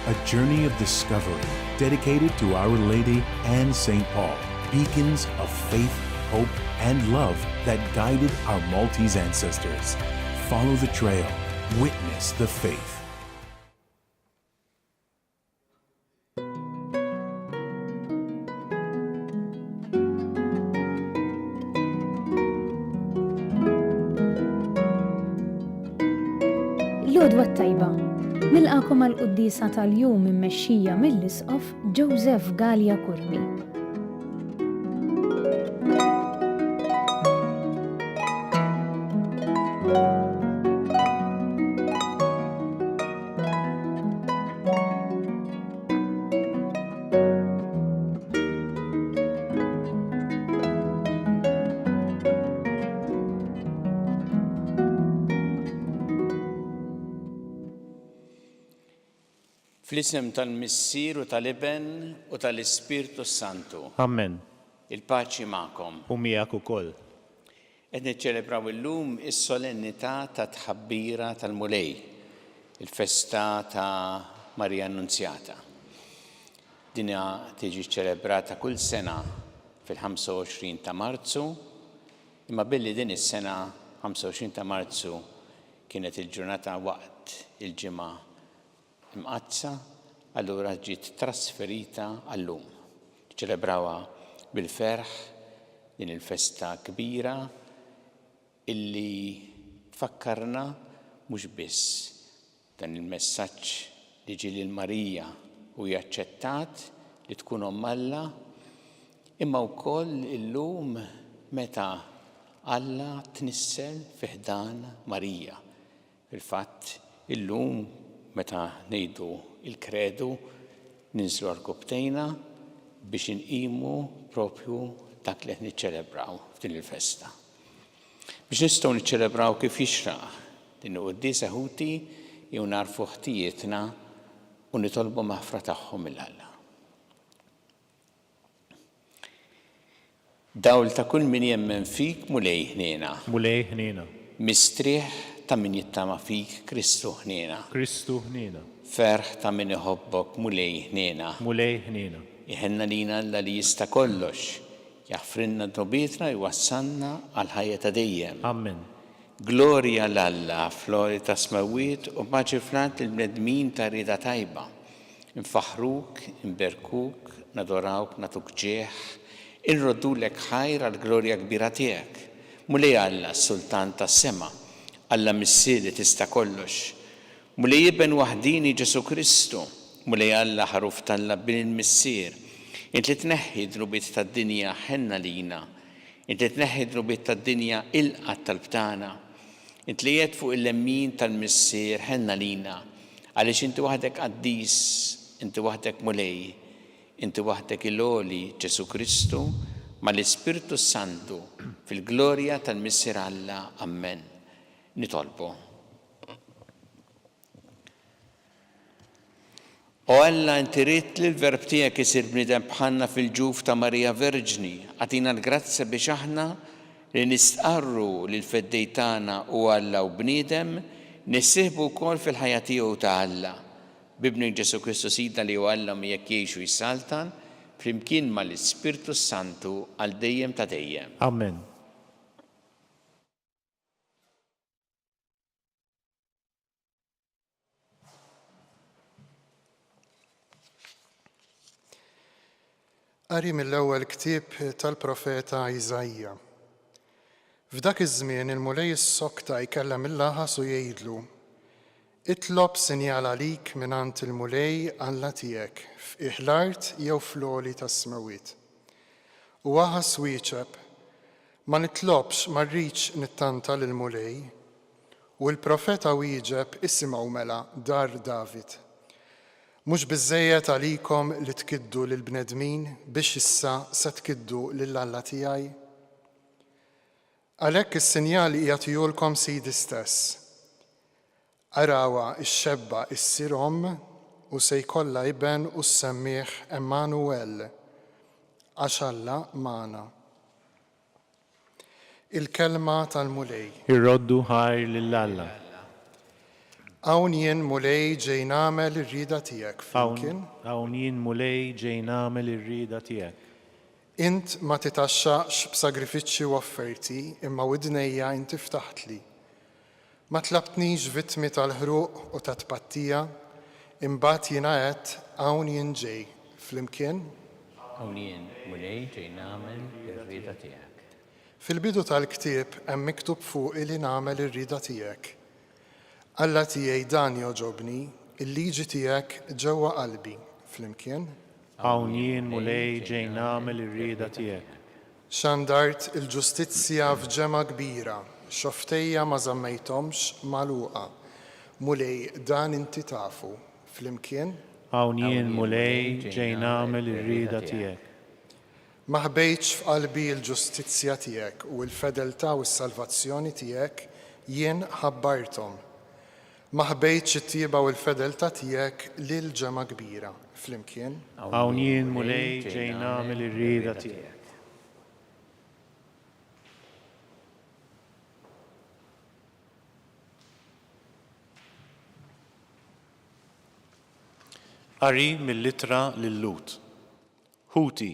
a journey of discovery dedicated to Our Lady and St. Paul, beacons of faith, hope, and love that guided our Maltese ancestors. Follow the trail, witness the faith. L-għodwa t-tajba, nilqakom għal-quddisa tal-jum immexxija mill-Isqof Joseph Gallia Kurmi. Fl-isem tal-Missier u tal-Iben u tal-Ispirtu Santu. Amen. Il-paċi magħkom. U miegħek ukoll. Qed niċċelebraw illum is-solennità ta' tħabbira tal-Mulej, il-festa ta' Marija Annunzjata. Dinha tiġi ċċelebrata kull sena fil-25 ta' Marzu, imma billi din is-sena 25 ta' Marzu kienet il-ġurnata waqt il-ġimgħa imqazza, allura ġiet trasferita għallum. ċelebrawha bil-ferħ din il-festa kbira illi tfakkarna mhux biss dan il-messaġġ li ġie lil Marija u jaċċettat li tkun omm Alla, imma wkoll illum meta Alla tnissel fi ħdan Marija. Fil-fatt illum meta ngħidu il-kredu ninżlu rkubtejna biex inqimu propju dak li qed niċċelebraw f'din il-festa. Biex nistgħu niċċelebraw kif jixraq din il-quddiesa ħuti jew narfu ħtijietna u nitolbu maħfra tagħhom mill-Alla. Dawl ta' kull min jemmen fik mulej ħniena. Mulej ħniena. Mistrieħ ta' min jittama fik Kristu ħniena. Kristu ħniena. Ferħ ta' min iħobbok mulej ħniena. Mulej ħniena. Iħenna lina Alla li jista' kollox, jaħfrinna drobietna jwassalna għal ħajja ta' dejjem. Amen. Glorja l-Alla, flori ta' smawiet u paċi flant il-bnedmin ta' rida tajba. Infaħruk, inberkuk, nadorawk, natuk ġeħ, inroddulek ħajr għal glorja kbira tiegħek. Mulej Alla, sultan tas-sema, Alla Missier li tista' kollox. Mulej Iben waħdini Ġesu Kristu, mulej Alla ħaruf tal-Alla bil-Missier. Int li tneħħi drubiet tad-dinja ħenna lina, int li tneħħi drubiet tad-dinja ilqat tal-btana, int li jed fuq il-lemmin tal-Missier ħenna lina, għaliex inti waħdek qaddis, inti waħdek mulej, inti waħdek il-għoli Ġesu Kristu ma l-Ispirtu Santu fil-glorja tal-Missier Alla. Amen. Nitolbu. O Alla, inti rid li l-verb tiegħek isir bniedem bħalna fil-ġuf ta' Marija Verġni, għatina l-grazzja biex aħna li nistqarru lil feddej tagħna u Alla u bniedem nissieħbu wkoll fil-ħajja tiegħu ta' Alla. Bibnik Ġesu Kristu Sidna li u Alla jekk jgħixu jissaltan flimkien mal-Ispirtu Santu għal dejjem ta' dejjem. Amen. Qari mill-ewwel ktieb tal-profeta Iżajja. F'dak iż-żmien il-mulej is-sokta jkellem il-laħas u jgħidlu: Itlob sinjal għalik mingħand il-mulej Alla tiegħek f'qiegħ l-art jew fl-għoli tas-smawiet. U aħas wieċeb: Ma nitlobx ma rridx nittanta lill-mulej. U l-profeta wieġeb: Isimgħu mela dar David. Mhux biżżejjed għalikom li tkiddu lill-bnedmin biex issa se tkiddu lill-Alla tiegħi? Għalhekk is-sinjal jagħtihulkom Sidi stess. Arawha x-xebba issir omm u se jkollha iben u ssemmih Emmanuel, għax Alla magħna. Il-kelma tal-mulej. Irroddu ħajr lill-Alla. Hawn jien mulej ġej nagħmel ir-rieda tiegħek flimkien. Hawn jien mulej ġej nagħmel ir-rieda tiegħek. Int ma titaxxaqx b'sagrifiċċji u offerti, imma widnejja int iftaħtli. Ma tlabtnix vittmi tal-ħruq u tat-tpattija, imbagħad jiena għedt hawn jien ġej flimkien. Hawn jien mulej ġej nagħmel ir-rieda tiegħek. Fil-bidu tal-ktieb hemm miktub fuq li nagħmel ir-rieda tiegħek. Alla tiegħi dan joġobni, il-liġi tiegħek ġewwa qalbi flimkien. Hawn jien mulej ġej nagħmel ir-rieda tiegħek. Xandart il-ġustizzja f'ġema kbira, xoftejja ma żammejthomx magħluqa. Mulej dan inti tafu flimkien. Hawn jien mulej ġej nagħmel ir-rieda tiegħek. Ma ħbejtx f'qalbi l-ġustizzja tiegħek u l-fedeltà u s-salvazzjoni tiegħek jien ħabbarthom. Ma ħbejtx it-tieba u l-fedeltà tiegħek lil ġema kbira flimkien. Hawn jien mulej ġej nagħmel ir-rieda tiegħek. Qari mill-littra lil-Lut. Ħuti,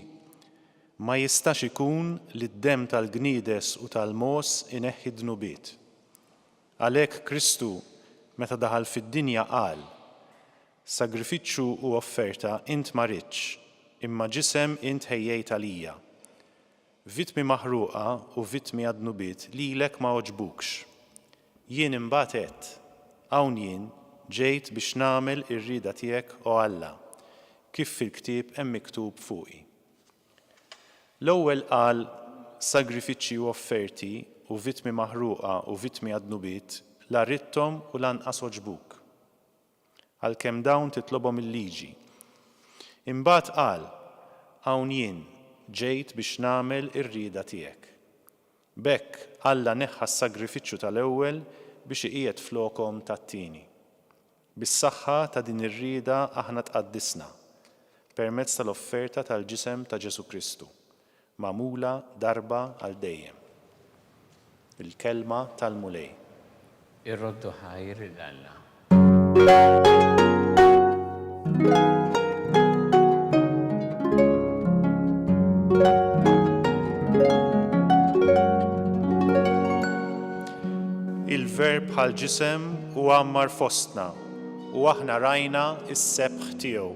ma jistax ikun li d-demm tal-gniedes u tal-mos ineħħi d-nubiet. Għalhekk Kristu meta daħal fid-dinja qal: sagrifiċċju u offerta int ma ridx, imma ġisem int ħejjejt għalija. Vittmi maħruqa u vittmi għad-nubiet lilek ma oġbukx. Jien imbagħad għedt, hawn jien ġejt biex nagħmel ir-rieda tiegħek o Alla, kif fil-ktieb hemm miktub fuqi. L-ewwel qal sagrifiċċji u offerti u vittmi maħruqa u vittmi għad-nubiet la ridthom u lanqas oġbuk. Għalkemm dawn titlobhom il-liġi. Imbagħad qal: hawn jien ġejt biex nagħmel ir-rieda tiegħek. B'hekk Alla neħħa s-sagrifiċċju tal-ewwel biex iqiegħed flokhom tat-tieni. Bis-saħħa ta' din ir-rieda aħna tqaddisna permezz tal-offerta tal-ġisem ta' Ġesu Kristu, magħmula darba għal dejjem. Il-kelma tal-mulej. Ir-roddu ħajr il-Alla. Il-verb bħal ġisem u għammar fostna u aħna rajna is-sebħ tiegħu.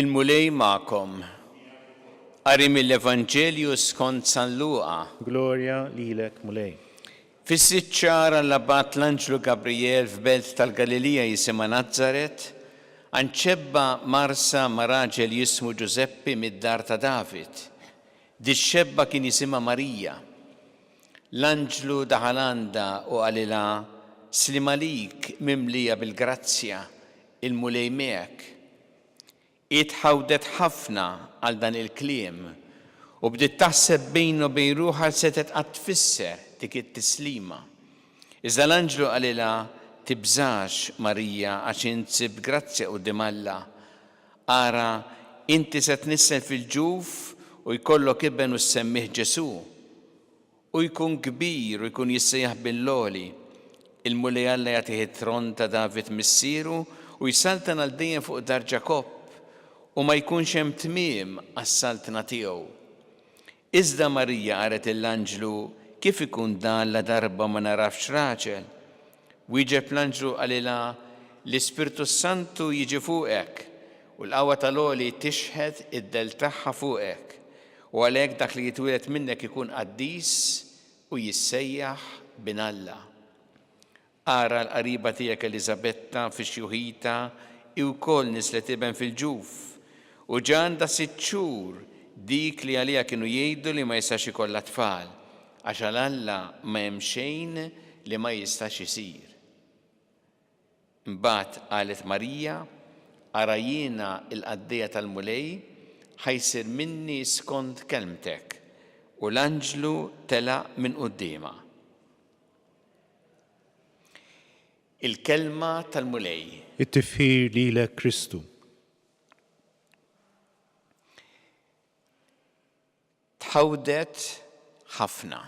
Il-mulej ma'kom. Qari mill-Evanġelju skont San Luqa. Glorja lilek mulej. Fis-sitt xahar allabat l-Anġlu Gabriel f'belt tal-Galilija jisimha Nażaret, anċebba marsa ma' raġel jismu Ġuseppi mid-dar ta' David. Dix-xebba kien jisimha Marija. L-Anġlu daħal għandha u qalilha: Slim għalik mimlija bil-grazzja, il-mulej miegħek. Itħawdet ħafna għal dan il-kliem u bdiet taħseb bejn u bejn ruħha setet qatt tfisser dik it-tislima. Iżda l-Anġlu qalilha: tibżax Marija għax insib grazzja quddiem Alla. Ara inti se tnissel fil-ġuf u jkollok ibben u ssemmih Ġesu. U jkun kbir u jkun jissejjaħ bil-loli. Il-mulej Alla jagħtih it-tron ta' David missieru u jsaltan għal dejjem fuq dar Ġakobb u ma jkunx hemm tmiem għas-saltna tiegħu. Iżda Marija qalet l-Anġlu: kif ikun dan la darba ma narafx raġel? Wieġeb l-Anġlu qalilha: l-Ispirtu Santu jiġi fuqek u l-qawwa tal-għoli tixħed id-del tagħha fuqek u għalhekk dak li jitwieled minnek ikun qaddis u jissejjaħ bin Alla. Ara l-qariba tiegħek Eliżabetta fix-xjuħita i wkoll nislet iben fil-ġuf u ġanda 6 xhur dik li għaliha kienu jgħidu li ma jistax ikollha tfal għax għal Alla ma hemm xejn li ma jistax isir. Imbagħad qalet Marija: ara jiena l-qaddejja tal-mulej ħajsir minni skont kelmtek, u l-Anġlu telaq minn qudiemha. Il-kelma tal-mulej. it-tifħir lilek Kristu. Tħawdet ħafna.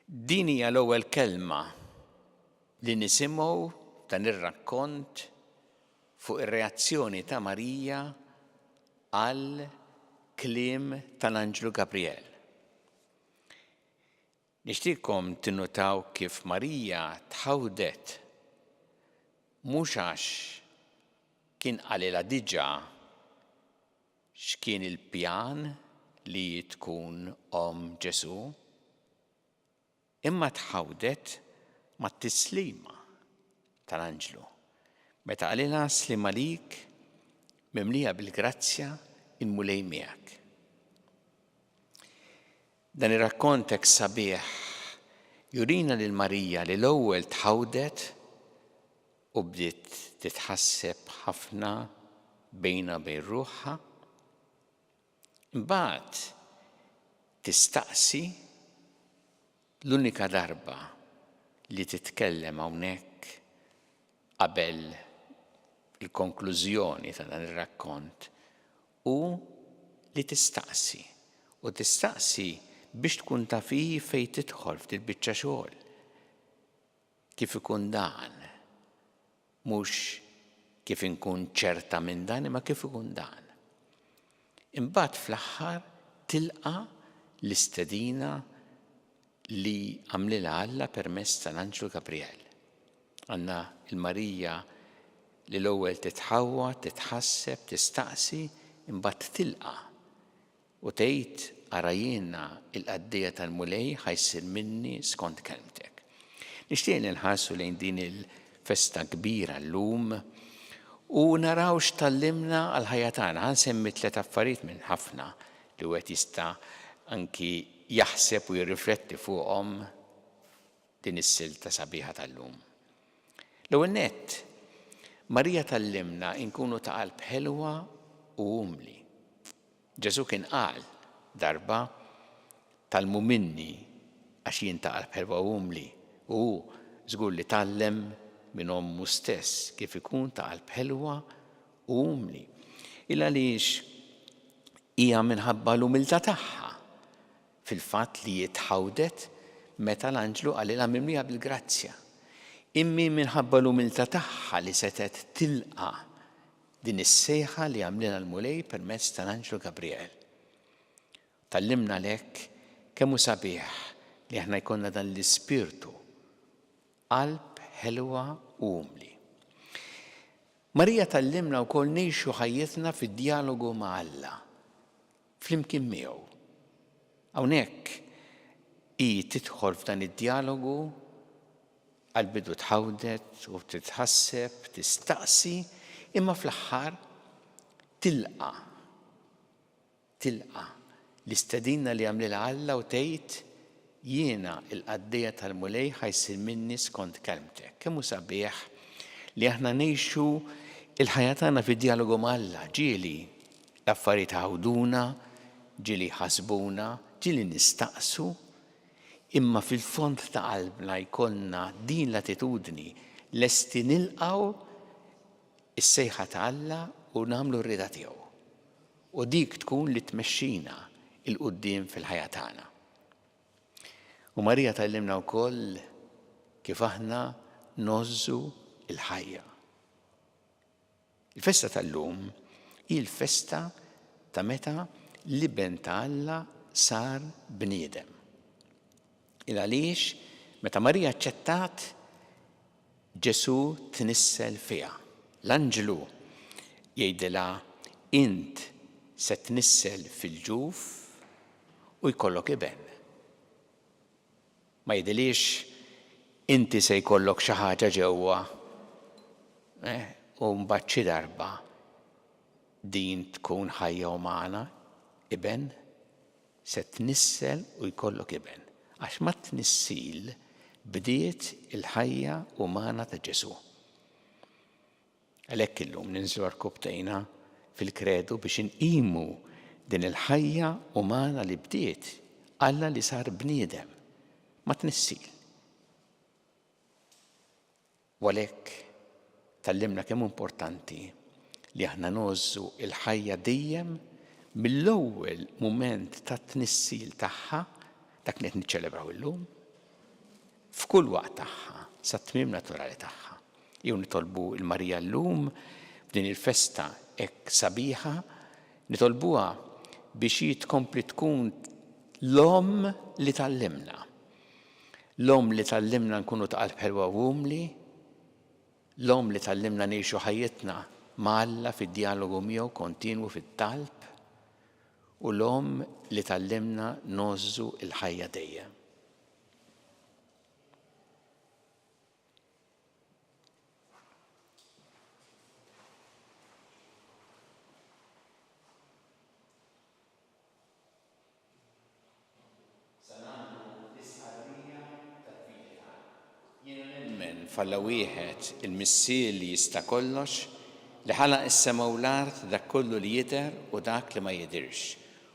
Din hija l-ewwel kelma li nisimgħu dan ir-rakkont fuq ir-reazzjoni ta' Marija għal kliem tal-Anġlu Gabriel. Nixtieqkom tinnutaw kif Marija tħawdet mhux għax kien qalilha diġà x'kien il-pjan li tkun Ġesu, imma tħawdet mat-tislima tal-Anġlu. Meta qalilha slima lik mimlija bil-grazzja il-mulej miegħek. Dan ir-rakkont hekk sabiħ jurina lil Marija li l-ewwel tħawdet u bdiet titħasseb ħafna bejna bejn ruħha. Imbagħad tistaqsi l-unika darba li titkellem hawnhekk qabel il-konklużjoni ta' dan ir-rakkont u li tistaqsi biex tkun taf fejn tidħol f'dil biċċa xogħol. Kif ikun dan? Mhux kif inkun ċerta minn dan, imma kif ikun dan. Imbagħad fl-aħħar tilqa l-istedina li għamlilha Alla permezz tal-Anġlu Gabriel. Għandna il-Marija li l-ewwel titħawwa, titħasseb, tistaqsi, imbagħad tilqa u tgħid ara jiena il-qaddija tal-mulej ħajsir minni skont kelmtek. Nixtieq li nħarsu lejn din il-festa kbira llum u naraw x'tallimna għal ħajja tagħna. Ħansemmi 3 affarijiet minn ħafna li wieħed jista' anki jaħseb u jirrifletti fuqhom din is-silta sabiħa tal-lum. L-ewwel nett, Marija tallimna nkunu ta' qalb ħelwa u umli. Ġesu kien qal darba talmu minni għax jien ta' qalb ħelwa u umli u żgur li tallem minn ommu stess kif ikun ta' qalb ħelwa u umli. Il għaliex hija minħabba l-umiltà tagħha fil-fatt li jitħawdet meta l-Anġlu qalilha mimlija bil-grazzja. Immi minħabba l-umiltà tagħha li setet tilqa' din is-sejħa li għamlilha l-mulej permezz tal-Anġlu Gabriel. Tallimna lek kemm hu sabiħ li aħna jkollna dan l-ispirtu qalb ħelwa u umli. Marija tallimna wkoll ngħixu ħajjitna fid-dialogu ma' Alla flimkien miegħu. Hawnhekk hi tidħol f'dan id-dialogu għall-bidu tħawdet u titħasseb, tistaqsi, imma fl-aħħar tilqa l-istedina li għamlilha Alla u tgħid jiena il-qaddija tal-mulej ħajsir minni skont kelmtek. Kemm hu sabiħ li aħna ngħixu il-ħajja tagħna fid-dialogu ma' Alla. Ġieli l-affarijiet ħawduna, ġieli ħasbuna, ġieli nistaqsu, imma fil-fond ta' qalbna jkollna din l-attitudni lesti nilqgħu is-sejħa ta' Alla u nagħmlu r-rieda tiegħu. U dik tkun li tmexxina il-qudiem fil-ħajja tagħna. U Marija tallimna wkoll kif aħna nożżu il-ħajja. Il-festa tal-lum hi l-festa ta' meta l-iben ta' Alla sar bniedem. Il għaliex meta Marija aċċettat Ġesu tnissel fiha. L-Anġlu jgħidilha int se tnissel fil-ġuf u jkollok iben. Ma jgħidilix inti se jkollok xi ħaġa ġewwa u mbagħad xi darba din tkun ħajja umana iben se tnissel u jkollok iben. Għax ma tnissil bdiet il-ħajja umana ta' Ġesu. Għalhekk illum ninżlu rkubtejna fil-kredu biex inqimu din il-ħajja umana li bdiet Alla li sar bniedem ma tnissil. ولك تعلمنا كم importanti li aħna nożżu il-ħajja dejjem mill-ewwel mument ta' tnissil tagħha dak li qed niċċelebraw illum f'kull waqt tagħha sa tmiem naturali tagħha. Jew nitolbu l-Marija llum f'din il-festa hekk sabiħa nitolbuha biex hi tkompli tkun l-om li tallimna. L-om li tallimna nkunu ta' qalb ħelwa u umli, l-om li tallimna ngħixu ħajjitna ma' Alla fid-dialogu miegħu kontinwu fit-talb u l-om li tallimna nożżu l-ħajja dejjem. Falla wieħed il-missier li jista' kollox li ħalaq is-sema u l-art dak kollu li jidher u dak li ma jidhirx.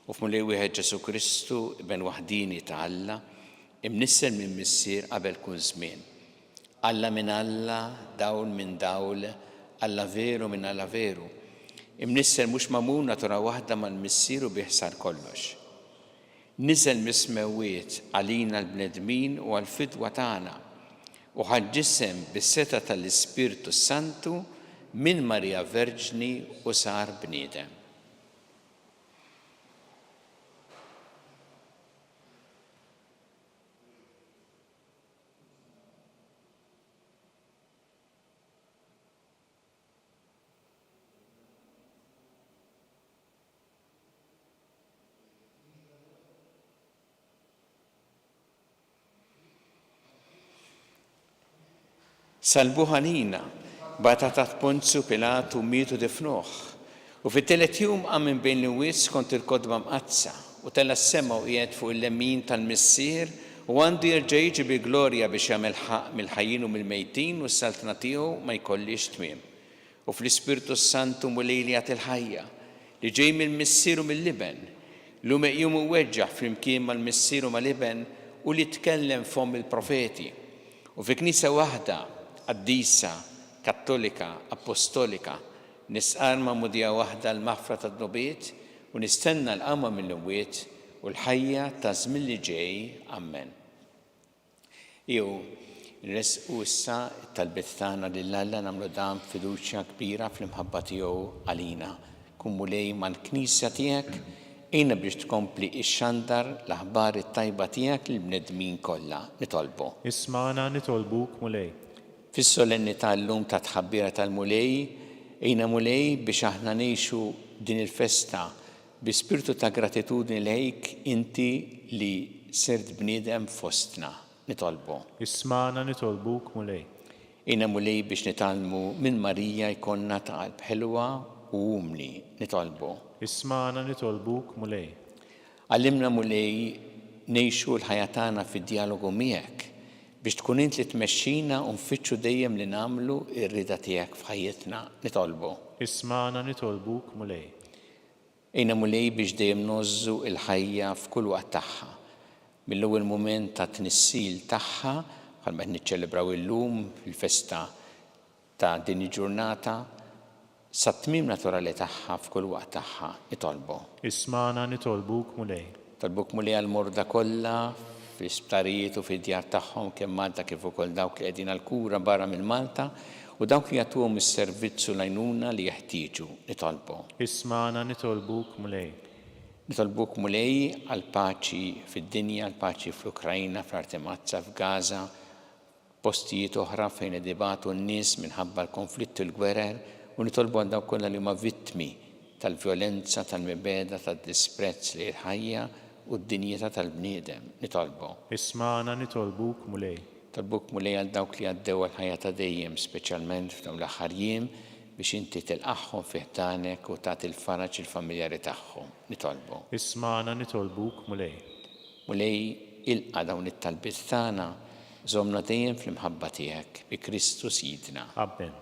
U f'mulej wieħed Ġesu Kristu ben waħdini ta' Alla imnissel minn missier qabel kull żmien. Alla minn Alla, dawl minn dawl, Alla veru minn Alla veru. Imnissel mhux magħmul natura waħda mal-missier u biħsar kollox. Niżel mismewwiet għalina l-bnedmin u għall-fidwa tagħna u ħaġġisem bis-seta tal-Ispirtu Santu minn Marija Verġni u sar bniedem. Salbuha lina bata taħt Ponzju Pilatu mietu difnuh u fit-telet jum għam bejn l-wies kont il-kodba mqazza u tella s-sema u qiegħed fuq il-lemmin tal-missier u għandu jerġa' jiġi bi glorja biex jagħmel ħaq mill-ħajjin u mill-mejtin u s-saltna tiegħu ma jkollix tmiem. U fl-Ispirtu Santu mulej li jagħti l-ħajja li ġej mill-missier u mill-liben lu meqjum u weġġaħ flimkien mal-missier u mal-liben u li tkellem fom il-profeti u fi knisja waħda Qaddisa, Kattolika, Apostolika, nisqar ma'mudija waħda l-maħfra tad-nubiet u nistenna l-qama mill-imwiet u l-ħajja ta' żmien li ġej. Amen. Jew nresqu issa t-talbiet tagħna lil Alla nagħmlu dan fiduċja kbira fl-imħabba tiegħu għalina. Kun mulej mal-Knisja tiegħek ejna biex tkompli ix-xandar l-aħbar it-tajba tiegħek lill-bnedmin kollha. Nitolbu. Ismana nitolbuk mulej. Fis-solennità llum ta' tħabbira tal-mulej, ejna mulej biex aħna ngħixu din il-festa bi spiritu ta' gratitudni lejk inti li sirt bniedem fostna. Nitolbu. Ismana nitolbuk mulej. Ejna mulej biex nitalmu minn Marija jkollna ta' qalb ħelwa u umli. Nitolbu. Ismana nitolbuk mulej. Għallimna mulej ngħixu l-ħajja tagħna fid-dialogu miegħek biex tkun int li tmexxina u nfittxu dejjem li nagħmlu r-rida tiegħek f'ħajjitna. Nitolbu. Ismana nitolbuk mulej. Ejna mulej biex dejjem nożżu l-ħajja f'kull waqt tagħha. Mill-ewwel mument ta' tnissil tagħha bħalma qed niċċelebraw illum fil-festa ta' din il-ġurnata sa tmiem naturali tagħha f'kull waqt tagħha. Nitolbu. Ismana nitolbuk mulej. Tolbuk mulej għall-morda kollha fl-isptarijiet u fid-djar tagħhom kemm Malta kif ukoll dawk li qegħdin għall-kura barra minn Malta u dawk li jagħtuhom is-servizz u l-għajnuna li jeħtieġu. Nitolbu. Ismana nitolbuk mulej. Nitolbuk mulej għal paċi fid-dinja, għal paċi fl-Ukrajna, fl-Artemazza, f'Gaza, postijiet oħra fejn idibatu n-nies minħabba l-konflitt u l-gwerer u nitolbu għal dawk kollha li huma vittmi tal-vjolenza, tal-mibeda, tad-disprezz li l-ħajja u d-dinjità tal-bniedem. Nitolbu. Ismana nitolbuk mulej. Tolbuk mulej għal dawk li għaddew għal-ħajja ta' dejjem, speċjalment f'dawn l-aħħar jiem biex inti tilqaħħom fih tagħnek u tagħti l-faraġ il-familjari tagħhom. Nitolbu. Ismana nitolbuk mulej. Mulej ilqa' dawn it-talbiet tagħna żommna dejjem fl-imħabba tiegħek bi Kristu Sidna. Amen.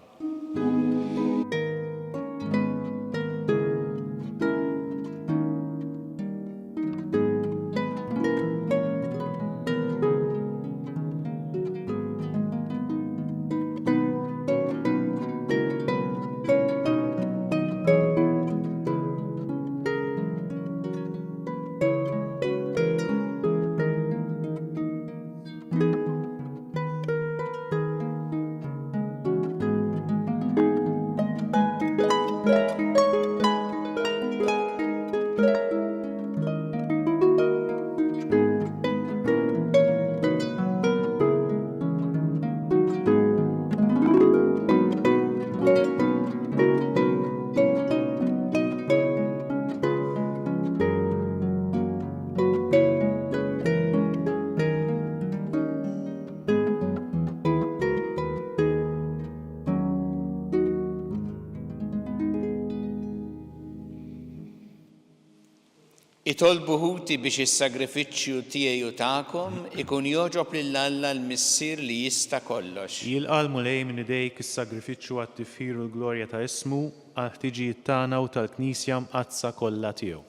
Itolbu Ħuti biex is-sagrifiċċju tiegħi u tagħkom ikun joġob lill-Alla l-Missier li jista' kollox. Jilqa' l-mulej minn idejk is-sagrifiċċju għat-tifħir u l-glorja ta' ismu għal ħtiġijiet tagħna u tal-Knisja mqazza kollha tiegħu.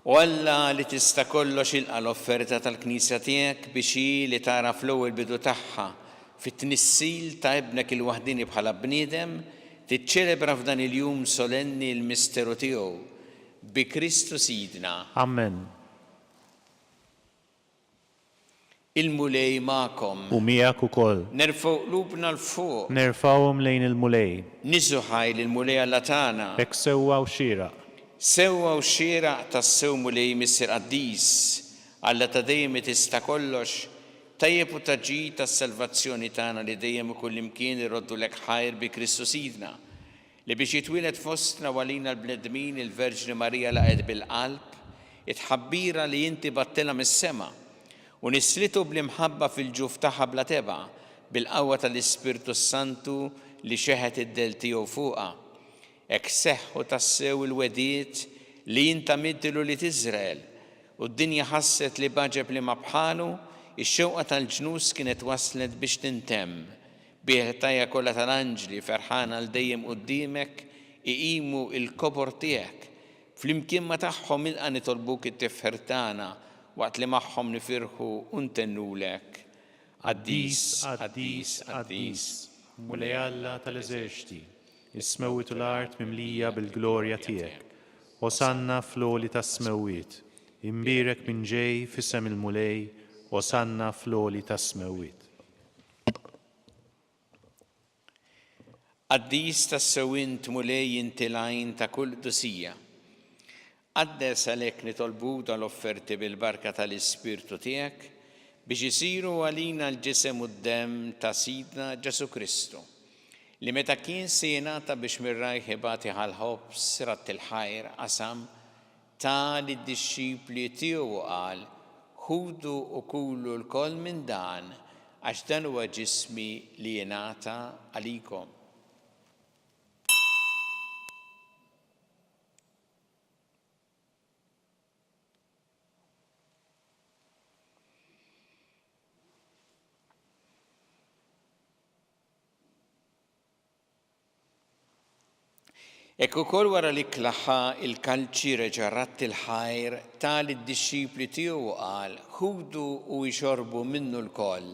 U Alla li tista' kollox ilqa' l-offerta tal-Knisja tiegħek biex hi li tara fl-ewwel bidu tagħha fit-tnissil ta' ibnek il-waħdini bħala bniedem tiċċelebra f'dan il-jum solenni l-misteru tiegħu bi Kristu Sidna. Amen. Il-mulej magħkom. U miegħek ukoll. Nerfgħu qlubna l-fuq. Nerfawhom lejn il-mulej. Niżu ħajl il-mulej Alla tagħna. Hekk sewwa u xieraq. Sewwa u xieraq tas-sew mulej Missier Qaddis Alla ta' dejjem tista' kollox tajjeb u taġġid tas-salvazzjoni tagħna li dejjem ukoll imkien irroddu lek ħajr bi Kristu Sidna. Li biex jitwieled fostna walina l-bnedmin il-Verġni Marija laqgħet bil-qalb, itħabbira li inti battela mis-sema u nislitu bl-imħabba fil-ġuf tagħha bla teba bil-qawwa tal-Ispirtu Santu li xeħet id-del tiegħu fuqha. Hekk seħħu tassew il-wediet li inta middilu li Tiżrael u d-dinja ħasset li baġeb li ma bħalu ix-xewqa tal-ġnus kienet waslet biex tintemm. Bieħtajja kollha tal-anġli ferħana l dejjem quddiemek iqimu l-kobor tiegħek. Flimkien ma tagħhom ilqa' nitolbuk it-tifħir tagħna waqt li magħhom nifirħu u ntennulek. Qaddis, Qaddis, Qaddis, mulej Alla tal-eżerċti, is-smewwiet u l-art mimlija bil-glorja tiegħek. Osanna fl-għoli tas-smewwiet, imbirek minn ġej f'isem il-mulej, osanna fl-għoli tas-smewwiet. Qaddis tas-sewwint mulej inti l-għajn ta' kull dusija. Qaddes għalhekk nitolbu tal-offerti bil-barka tal-Ispirtu tiegħek biex isiru għalina l-ġisem u d-demm ta' Sidna Ġesu Kristu li meta kien se jingħata biex mir-rajħ ibati ħal-ħobs rat il-ħajr qasam ta' lid-dixxipli tiegħu qal ħudu u kulu l-koll minn dan għax dan huwa ġismi li jingħata għalikom. Ekku ukoll wara li klaħħa il-kalċi reġa' rat il-ħajr tal id-dixxipli tiegħu qal ħudu u jxorbu minnu l-koll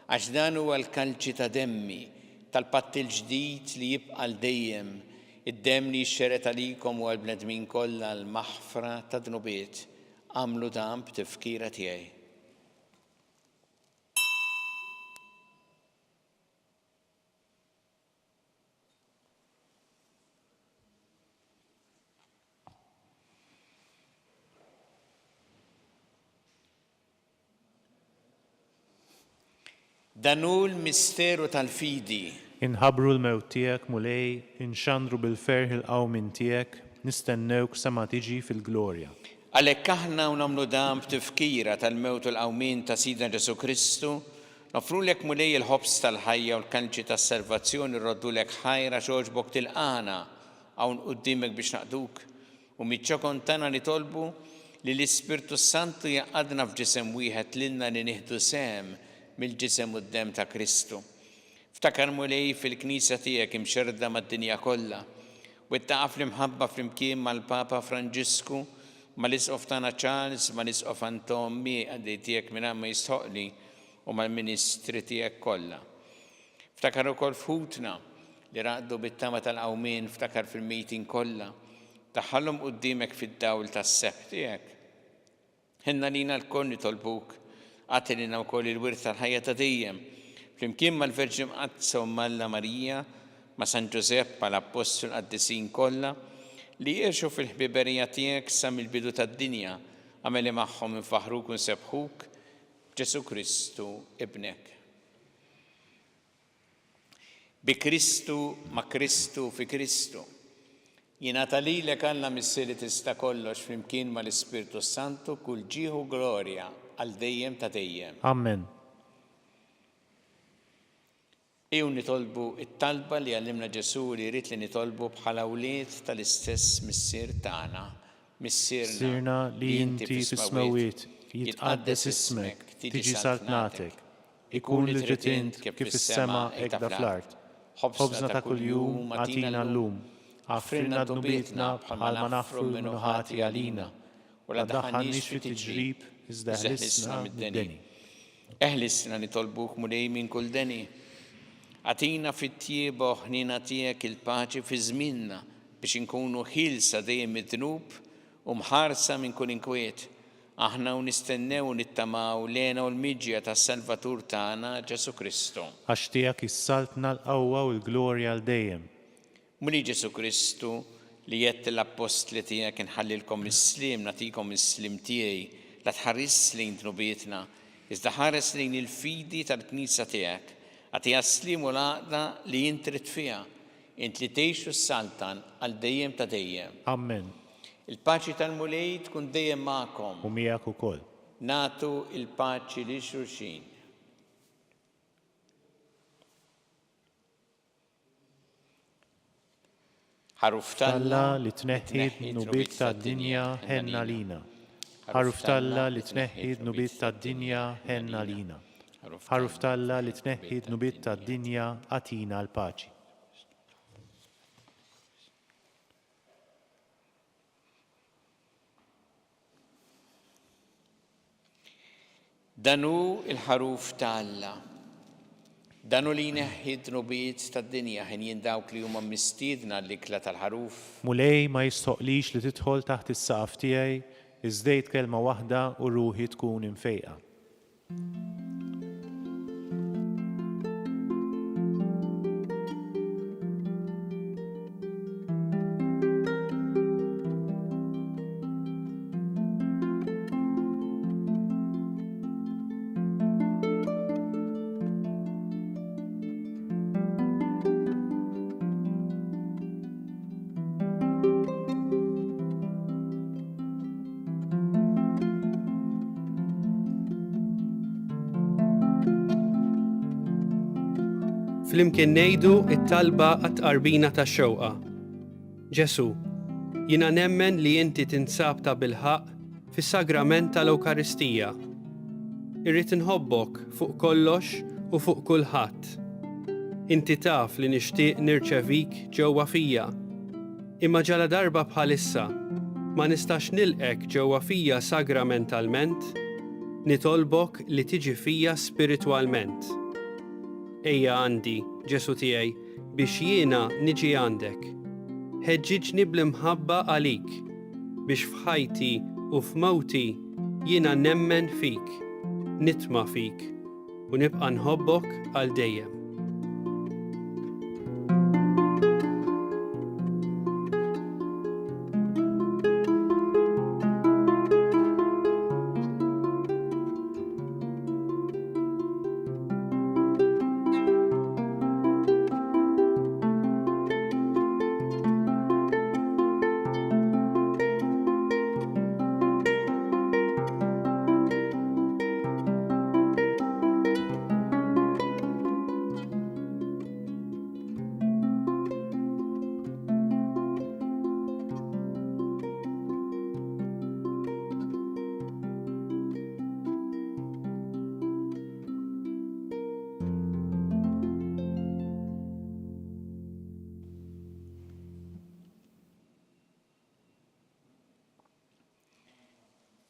għax dan huwa l-kalċi ta' demmi tal-patt il-ġdid li jibqa' l dejjem id-demm li jxxeret għalikom u għall-bnedmin kollha l-maħfra ta' dnubiet għamlu dan b'tifkira tiegħi. Danu l-misteru tal-fidi. Inħabru l-mewt tiegħek mulej, inxandru bil-ferħ il-qawmin tiegħek, nistennewk sa ma tiġi fil-glorja. Għalhekk aħna u nagħmlu dan b'tifkira tal-mewt u l-qawmin ta' Sidna Ġesu Kristu, nofrulek mulej il-ħobs tal-ħajja u l-kanċi tas-salvazzjoni rroddulek ħajra xogħġbok tilqana hawn quddiemek biex naqduk u miċ-ċokon tagħna nitolbu li l-Ispirtu Santu jaqadna f'ġisem wieħed lilna li nieħdu sehem mill-ġisem u d-demm ta' Kristu. Ftakar mulej fil-Knisja tiegħek imxerda mad-dinja kollha u ittaqa' fl-imħabba flimkien mal-Papa Franġisku, mal-Isqof tagħna Charles, mal-Isqof Antommi għaddej tiegħek minn ma jistħoqli u mal-Ministri tiegħek kollha. Ftakar ukoll f'ħutna li raqdu bit-tama tal-qawmien, ftakar fil-mejtin kollha, taħħalhom quddiemek fid-dawl tas-seħħ tiegħek. Ħinna lina l-koll nitolbuk għatilina wkoll il-wirt tal-ħajja ta' dejjem, flimkien mal-Verġi Mqaddsa u Malla Marija, ma' San Ġusepp mal-Apostol Qaddisin kollha li jgħixu fil-ħbiberija tiegħek sa mill-bidu tad-dinja, għameli magħhom infaħruk u nsebħuk b'Ġesu Kristu ibnek. Bi Kristu, ma' Kristu, fi Kristu. Jingħata lilek Alla Missier li tista' kollox flimkien mal-Ispirtu Santu kull ġieħu glorja għal dejjem ta' dejjem. Amen. Ew nitolbu it-talba li għallimna Ġesu li jrid li nitolbu bħala wlied tal-istess Missier tagħna Sirna li inti fis-smawiet, jitqaddes ismek, tiġi saltnatek, ikun li trid int kif fis-sema hekk da fl-art. Ħobżna ta' kuljum atina llum, għafrilna dnubietna bħal ma nafru l-minuħati għalina, u la daħħalniex fi tiġrib iżda ħlisna mid-deni. Eħlisna nitolbuk mulej minn kull deni. Atina fit-tjieba ħnina tiegħek il-paċi fi żmienna biex inkunu ħilsa dejjem mid-dnub u mħarsa minn kull inkwiet. Aħna u nistennew nittamaw lena u l-miġja tas-Salvatur tagħna Ġesu Kristu. Għax tiegħek issalltna l-qawwa u l-glorja għal dejjem. Muli Ġesu Kristu li jett l-apostli tiegħek inħallilkom is-slim nagħtikom is-slim tiegħi la tħares lejn dnubietna, iżda ħares lejn il-fidi tal-Knisja tiegħek. Għatija slim u l-għaqda li jintrit fiha, int li tgħixu s-saltan għal dejjem ta' dejjem. Amen. Il-paċi tal-mulej tkun dejjem magħkom. U miegħek ukoll. Natu il-paċi li xulxin. Ħaruf Talla li tneħħid nubiet tad-dinja ħenna lina. Ħaruf Talla li tneħħid nubiet tad-dinja ħenna lina. Ħaruf Talla li tneħħid nubiet tad-dinja atina l-paċi. Danu il-ħaruf ta' Alla. Danu li jneħħid nubiet tad-dinja ħin dawk li huma mistiedna l-ikla tal-ħaruf. Mulej ma jistoqlix li tidħol taħt is-saqaf tiegħi, iżdejt kelma waħda u ruħi tkun imfejqa. Flimkien ngħidu it-talba għat-tqarbina tax-xewqa. Ġesu, jiena nemmen li inti tinsab ta' bilħaq fis-sagrament tal-Ewkaristija. Irrid inħobbok fuq kollox u fuq kulħadd. Inti taf li nixtieq nirċevik ġewwa fija. Imma ġala darba bħalissa ma nistax nilqek ġewwa fija sagramentalment, nitolbok li tiġi fija spiritwalment. Ejja għandi, Ġesu tiegħi, biex jiena niġi għandek. Ħeġġiġni bl-imħabba għalik, biex f'ħajti u f'mawti jiena nemmen fik, nitma' fik u nibqa' nħobbok għal dejjem.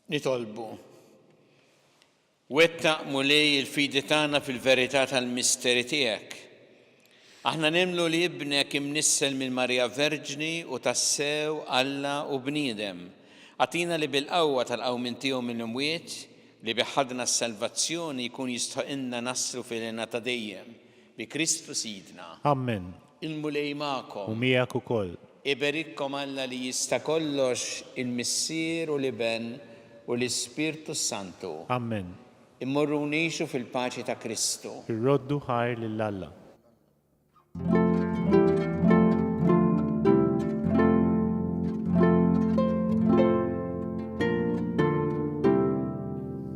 Nitolbu. Wettaq mulej il-fidi tagħna fil-verità tal-misteri tiegħek. Aħna nemlu li ibnek imnissel minn Marja Verġni u tassew Alla u bniedem. Għatina li bil-qawwa tal-qawmin tiegħu mill-imwiet li biħadna s-salvazzjoni jkun jistħoqilna naslu fil-għena ta' dejjem bi Kristu Sidna. Amen. Il-mulej magħkom. U miegħek ukoll. Iberikkom Alla li jista' kollox il-Missier u l-Iben u l-Ispirtu Santu. Amen. Immorru nixu fil-paċi ta' Kristu. Irroddu ħajr lill-Alla.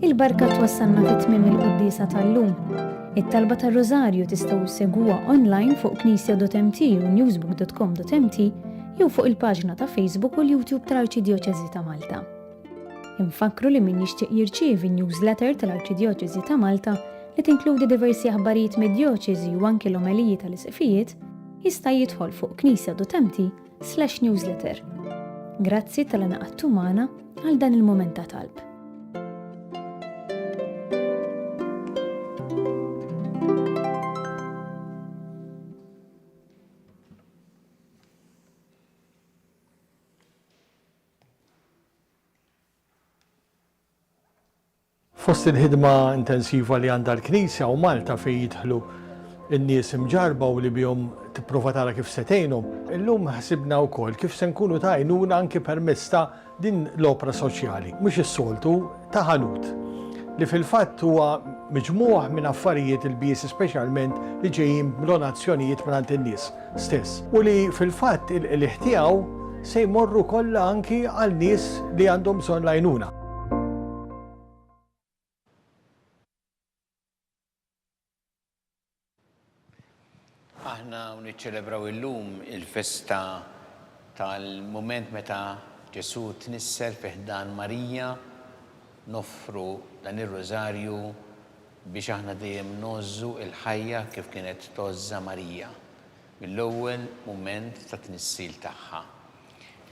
Il-barka twassalna fit-tmiem il-qudiesa tal-lum. It-talba tar-Rożarju tistgħu segwa online fuq knisja.mt u newsbook.com.mt jew fuq il-paġna ta' Facebook u l-YouTube tal-Arċidjoċeżi ta' Malta. Infakru li min jixtieq jirċievi newsletter tal-Arċidjoċeżi ta' Malta li tinkludi diversi aħbarijiet mid-djoċeżi u anke l-omeliji tal-isqifijiet jista' jidħol fuq knisja.mti/newsletter. Grazzi tal-għanaqattu magħna għal dan il-mument ta' talb. Fost il-ħidma intensiva li għandha l-Knisja u Malta fejn jidħlu n-nies imġarba u li bihom tipprova tara kif se tgħinhom, illum ħsibna wkoll kif se nkunu ta' għajnuna anke permezz ta' din l-opra soċjali, mhux is-soltu ta' ħanut li fil-fatt huwa miġmuħ minn affarijiet il-bies speċjalment li ġejjin b'donazzjonijiet mingħand in-nies stess. U li fil-fatt il-ħtiegħu se jmorru kollha anki għal nies li għandhom bżonn l-għajnuna. Aħna niċċelebraw illum il-festa tal-moment meta Ġesu tnisser fi ħdan Marija, noffru dan ir-rożarju biex aħna dejjem nożżu il-ħajja kif kienet tożża Marija mill-ewwel mument ta' tnissil tagħha.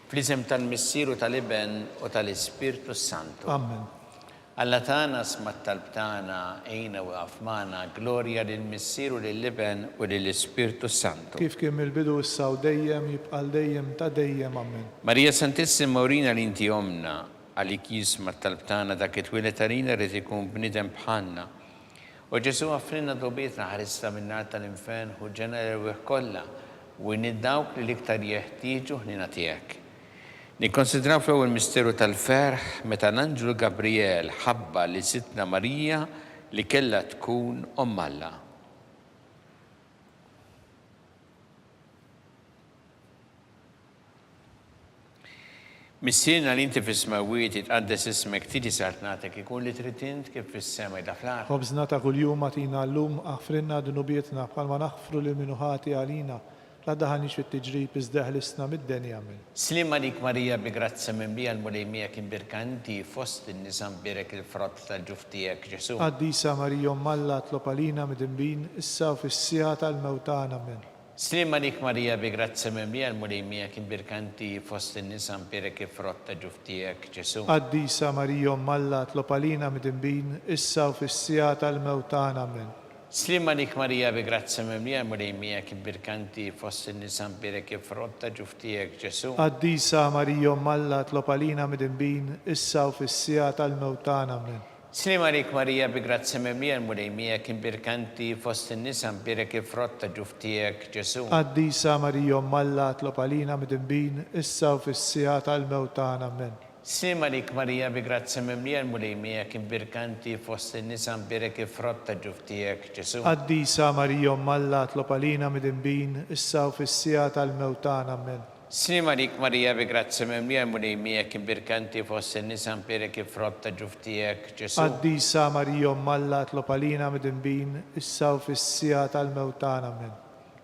Fl-isem tal-Missieru tal-Iben u tal-Ispirtu Santu. Amen. Alla tagħna smat talb tagħna ejna waqaf magħna glorja lill-Missieru lill-Iben u lill-Ispirtu Santu. Kif kien mill-bidu issa u dejjem jibqa' dejjem ta' dejjem amen. Marija Santissima urina li inti omna għalik jisma talb tagħna dak it-twilet għalina rid ikun bniedem bħalna. U Ġesu għafrinna dobietna ħarista min-nar tal-infern u ġena l-erwieħ kollha u niddawk li l-iktar jeħtieġu ħnina tiegħek. Nikkonsidraw fl-ewwel misteru tal-ferħ meta l-Anġlu Gabriel ħabba li Sittna Marija li kellha tkun Omm Alla. Missierna li inti fis-smawiet jitqaddes ismek tiġi sart nagħtek ikun li trid int kif fis-sema jdaflar. Ħobżna ta' kuljum agħtina llum aħfrinna dunubietna bħalma naħfru lil min ħati għalina. La daħanix fit-tiġrib iżdeħ l-isna mid-denja amen. Slim għalik Marija bi grazza minn bija l-mulejmija kien birkanti fost in-nisa mbirek il-frott tal-ġuftijek Ġesu. Qaddisa Marija Omm Alla tlob għalina mid-inbin issa u fis-sija tal-mewtan amen. Slim għalik Marija bi grazza minn bija l-mulejmija kien birkanti fost in-nisa mbirek il-frott tal-ġuftijek Ġesu. Qaddisa Marija Omm Alla tlob għalina mid-inbin issa u fis-sija tal-mewtan amen. Slim għalik Marija bi grazza mimlija mulejmija kien birkanti fost in-nisa mbirek il-frott ta' ġuftijek Ġesu. Qaddisa Marija Omm Alla tlob għalina mid-inbin issa u fis-sija tal-mewtan amen. Slim għalik Marija bi grazza mimlija mulejmija kien birkanti fost in-nisa mbirek il-frott ta' ġuftijek Ġesu. Qaddisa Marija Omm Alla tlob għalina mid-inbin issa u fis-sija tal-mewtan amen. Slim għalik Marija bi grazza mimlija mulejmija kien birkanti fost in-nisa mbirek il-frott ta' ġuftijek Ġesu. Qaddisa Marija Omm Alla tlob għalina mid-inbin issa u fis-sija tal-mewtan amen. Slim għalik Marija bi grazza mimlija mulejmija kien birkanti fost in-nisa mbirek il-frott ta' ġuftijek Ġesu. Qaddisa Marija Omm Alla tlob għalina mid-inbin issa u fis-sija tal-mewtan amen.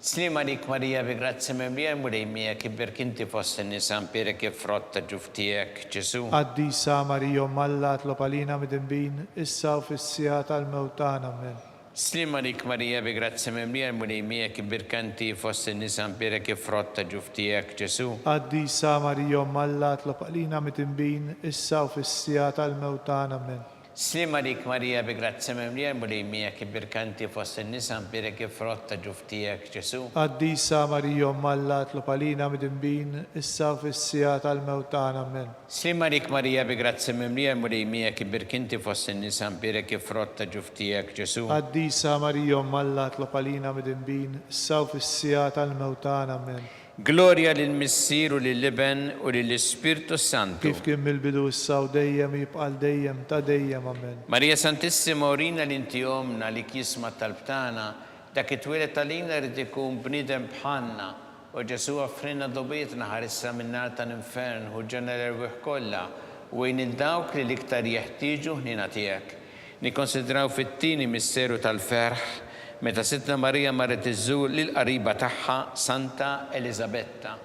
Slim għalik Marija bi grazza mimlija mulejmija kien birkanti fost in-nisa mbirek il-frott ta' ġuftijek Ġesu. Qaddisa Marija Omm Alla tlob għalina mid-inbin issa u fis-sija tal-mewtan amen. Slim għalik Marija bi grazza mimlija mulejmija kien birkanti fost in-nisa mbirek il-frott ta' ġuftijek Ġesu. Qaddisa Marija Omm Alla tlob għalina mid-inbin issa u fis-sija tal-mewtan amen. Slim għalik Marija bi grazza mimlija mulejmija kien birkanti fost in-nisa mbirek il-frott ta' ġuftijek Ġesu. Qaddisa Marija Omm Alla tlob għalina mid-inbin issa u fis-sija tal-mewtan amen. Slim għalik Marija bi grazza mimlija mulejmija kien birkanti fost in-nisa mbirek il-frott ta' ġuftijek Ġesu. Qaddisa Marija Omm Alla tlob għalina mid-inbin issa u fis-sija tal-mewtan amen. Glorja lill-Missieru lill-Iben u lill-Ispirtu Santu. Kif kien mill-bidu issa u dejjem jibqa' dejjem ta' dejjem amen. Marija Santissima urina li inti omna li kisma talb tagħna dak it-twilet għalina rid ikun bniedem bħalna u Ġesu għafrinna dobietna ħarissa min-nar tal-infern u ġena l-erwieħ kollha u dawk li l-iktar jeħtieġu ħnina tiegħek. Nikkonsidraw fit-tieni misteru tal-ferħ meta Sittna Marija marret iżżur lil qariba tagħha Santa Elisabetta.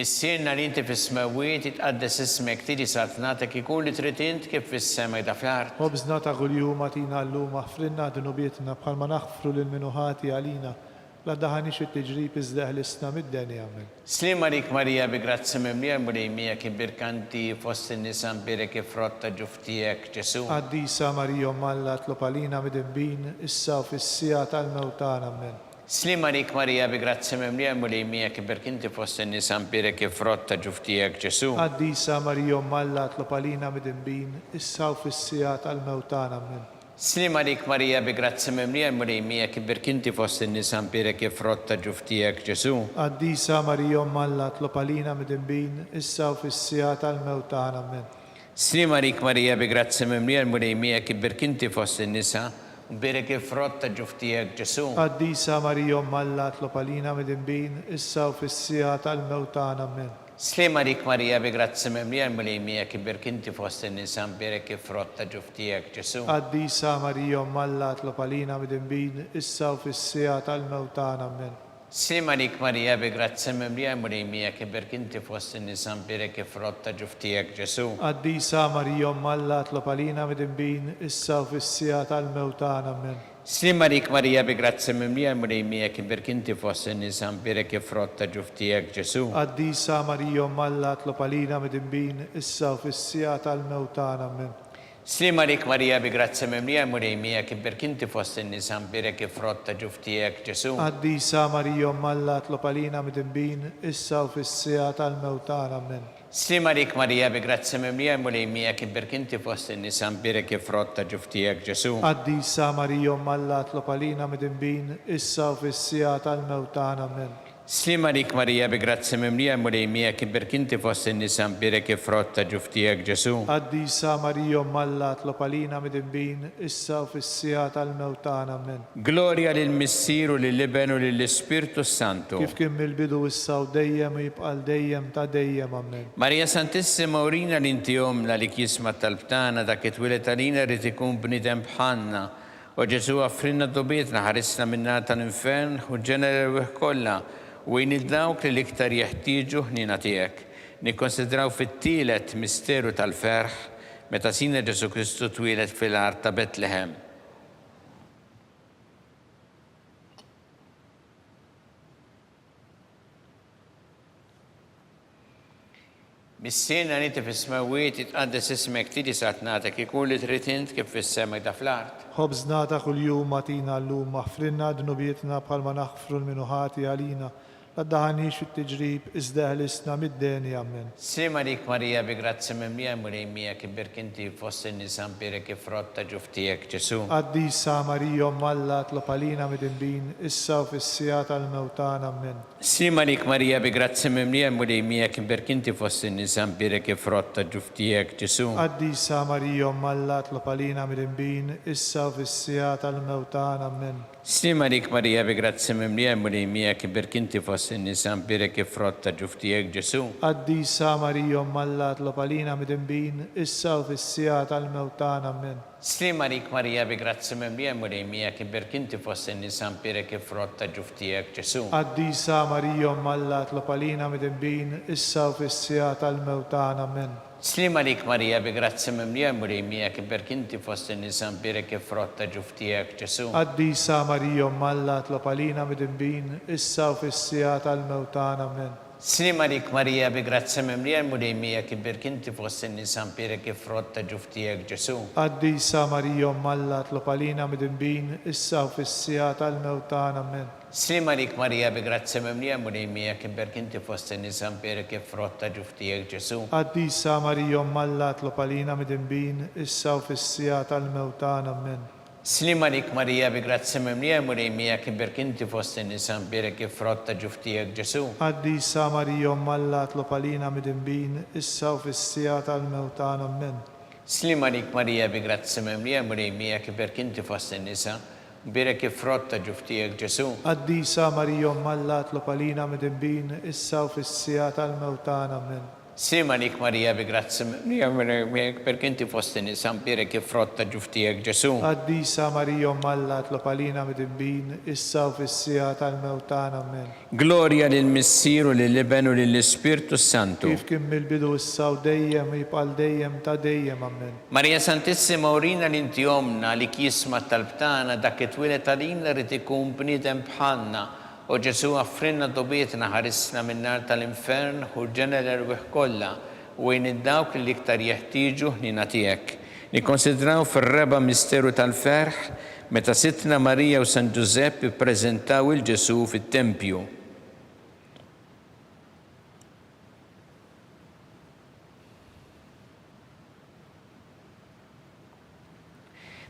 Missierna li inti fis-smawiet jitqaddes ismek tiġi satnatek ikun li trid int kif fis-sema da fl-art. خبزنا ta' kuljum atina llum aħfrinna dunubietna bħalma naħfru lil minuħati għalina la daħanix it-tiġrib iżdeħ l-isna mid-denja amen. Slima lik Marija bi grazzi mimlija murejmija kibirkanti fost in-nisa mbirek ifrotta ġuftijek Ġesu. Għaddisa Marija Malla tlopalina mid-imbin issa u fis-sija tal-mewtan amen. Slima lik Marija bi grazzi mimlija murejmija kibirkanti fost in-nisa mbirek ifrotta ġuftijek Ġesu. Għaddisa Marija Malla tlopalina mid-imbin issa u fis-sija tal-mewtan amen. Slima lik Marija bi grazzi mimlija murejmija kibirkanti fost in-nisa mbirek ifrotta ġuftijek Ġesu. Għaddisa Marija Malla tlopalina mid-imbin issa u fis-sija tal-mewtan amen. Slima lik Marija bi grazzi mimlija murejmija kibirkanti fost in-nisa mbirek ifrotta ġuftijek Ġesu. Għaddisa Marija Malla tlopalina mid-imbin issa u fis-sija tal-mewtan amen. Slima lik Marija bi grazzi mimlija murejmija kibirkanti fost in-nisa mbirek ifrotta ġuftijek Ġesu. Għaddisa Marija Malla tlopalina mid-imbin issa u fis-sija tal-mewtan amen. Slima lik Marija bi grazzi mimlija murejmija kibirkanti fost in-nisa mbirek ifrotta ġuftijek Ġesu. Għaddisa Marija Malla tlopalina mid-imbin issa u fis-sija tal-mewtan amen. Slima lik Marija bi grazzi mimlija murejmija kibirkanti fost in-nisa mbirek ifrotta ġuftijek Ġesu. Għaddisa Marija Malla tlopalina mid-imbin issa u fis-sija tal-mewtan amen. Slima lik Marija bi grazzi mimlija murejmija kibirkanti fost in-nisa mbirek ifrotta ġuftijek Ġesu. Għaddisa Marija Malla tlopalina mid-imbin issa u fis-sija tal-mewtan amen. Slima lik Marija bi grazzi mimlija murejmija kibirkanti fost in-nisa mbirek ifrotta ġuftijek Ġesu. Għaddisa Marija Malla tlopalina mid-imbin issa u fis-sija tal-mewtan amen. Slima lik Marija bi grazzi mimlija murejmija kibirkanti fost in-nisa mbirek ifrotta ġuftijek Ġesu. Għaddisa Marija Malla tlopalina mid-imbin issa u fis-sija tal-mewtan amen. Gloria lill-Missieru lill-Iben u lill-Ispirtu Santu. Kif kien mill-bidu issa u dejjem u jibqal dejjem ta' dejjem amen. Marija Santissima urina l-inti jomla li kisma tal-btana dak it-twilet għalina rrid ikun bnidem bħalna. U Ġesu għaffrinna d-dobietna ħarisna minna tal-infern u ġenera kollha u jnidlawk li l-iktar jeħtieġu ħnina tiegħek. Nikkonsidraw fit-tielet misteru tal-ferħ meta sina Ġesu Kristu twilet fil-art ta' Betlehem. Missierna li inti fis-smawiet jitqaddes ismek tiġi satnatek ikun li trid int kif fis-sema da fl-art. خبزنا ta' kuljum atina llum aħfrinna dunubietna bħalma naħfru l-minuħati għalina la daħanix fit-tiġrib iżdeħ l-isna mid-denja amen. Slima lik Marija bi grazzi mimlija murejmija kibirkanti fost in-nisa mbirek ifrotta ġuftijek Ġesu. Għaddisa Marija Malla tlopalina mid-imbin issa u fis-sija tal-mewtan amen. Slima lik Marija bi grazzi mimlija murejmija kibirkanti fost in-nisa mbirek ifrotta ġuftijek Ġesu. Għaddisa Marija Malla tlopalina mid-imbin issa u fis-sija tal-mewtan amen. Slima lik Marija bi grazzi mimlija murejmija kibirkanti fost in-nisa mbirek ifrotta ġuftijek Ġesu. Għaddisa Marija Malla tlopalina mid-imbin issa u fis-sija tal-mewtan amen. Slima lik Marija bi grazzi mimlija murejmija kibirkanti fost in-nisa mbirek ifrotta ġuftijek Ġesu. Għaddisa Marija Malla tlopalina mid-imbin issa u fis-sija tal-mewtan amen. Slima lik Marija bi grazzi mimlija murejmija kibirkanti fost in-nisa mbirek ifrotta ġuftijek Ġesu. Għaddisa Marija Malla tlopalina mid-imbin issa u fis-sija tal-mewtan amen. Slima lik Marija bi grazzi mimlija murejmija kibirkanti fost in-nisa mbirek ifrotta ġuftijek Ġesu. Għaddisa Marija Malla tlopalina mid-imbin issa u fis-sija tal-mewtan amen. Slima lik Marija bi grazzi mimlija murejmija kibirkanti fost in-nisa mbirek ifrotta ġuftijek Ġesu. Għaddisa Marija Malla tlopalina mid-imbin issa u fis-sija tal-mewtan amen. Slima lik Marija bi grazzi mimlija murejmija kibirkanti fost in-nisa mbirek ifrotta ġuftijek Ġesu. Għaddisa Marija Malla tlopalina mid-imbin issa u fis-sija tal-mewtan amen. Slima lik Marija bi grazzi mimlija murejmija kibirkanti fost in-nisa mbirek ifrotta ġuftijek Ġesu. Għaddisa Marija Malla tlopalina mid-imbin issa u fis-sija tal-mewtan amen. Sima lik Marija bi grazzi mimlija perché inti fosti nisa mpire kif frotta ġuftijek Ġesu. Qaddisa Marija Alla tlopalina mid-imbin, issa u fis-sija tal-mewtana amen. Gloria lil Missieru lill-Iben u lill-Ispirtu Santu. Kif kien mill-bidu issa u dejjem jibqal dejjem ta' dejjem amen. Marija Santissima urina l-inti omna li kisma tal-btana dak it-twilet għalina rrid ikun bniedem bħalna. U Ġesu għaffrinna dobietna ħarisna min-nar tal-infern u ġena l-erwieħ kollha u għin id-dawk li iktar jeħtieġu ħnina tiegħek. Nikkonsidraw fir-reba misteru tal-ferħ meta sitna Marija u San Giuseppe ippreżentaw il-Ġesu fit-tempju.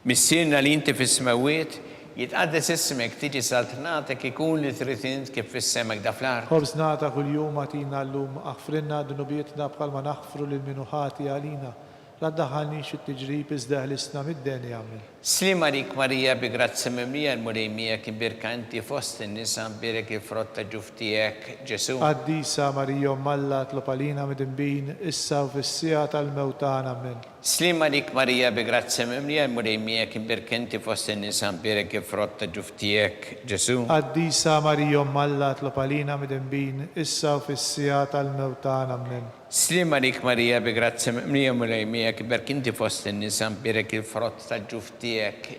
Missierna li inti fis-smawiet jitqaddes ismek tiġi saltnatek ikun li trid int kif fis-semek da fl-art. خبز نعطى كل يوم أعطينا اللوم أغفرنا ذنوبيتنا بقل ما نغفر للمنوحات علينا لا تدخلنيش التجريب ازداد لسنا مدين يا عمي. Slima lik Marija bi grazzi mimlija l-mulejmija kien birkanti fost in-nisa birek il-frotta ġuftijek Ġesu. قديسة مريم ملا tlopalina mid-imbin issa u fis-sija tal-mewtana amen. Slima lik Marija bi grazzi mimlija l-mulejmija kien birkanti fost in-nisa birek il-frotta ġuftijek Ġesu. قديسة مريم ملا tlopalina mid-imbin issa u fis-sija tal-mewtana amen. Slima lik Marija bi grazzi mimlija l-mulejmija kien birkanti fost in-nisa birek il-frotta ġuftijek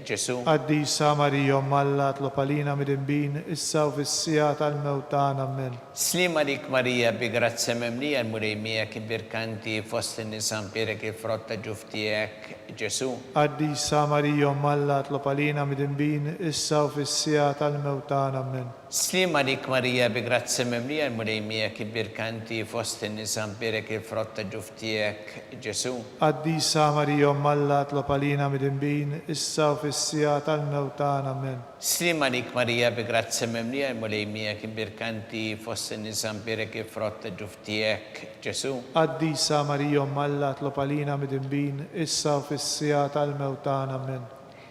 Ġesu. قديسة مريم ملا tlopalina mid-imbin issa u fis-sija tal-mewtana amen. Slima lik Marija bi grazzi mimlija l-mulejmija kien birkanti fost in-nisa birek il-frotta ġuftijek Ġesu. قديسة مريم ملا tlopalina mid-imbin issa u fis-sija tal-mewtana amen. Slima lik Marija bi grazzi mimlija l-mulejmija kien birkanti fost in-nisa birek il-frotta ġuftijek Ġesu. قديسة مريم ملا tlopalina mid-imbin issa u fis-sija tal-mewtana amen. Slima lik Marija bi grazzi mimlija l-mulejmija kien birkanti fost in-nisa birek il-frotta ġuftijek Ġesu. قديسة مريم ملا tlopalina mid-imbin issa u fis-sija tal-mewtana amen.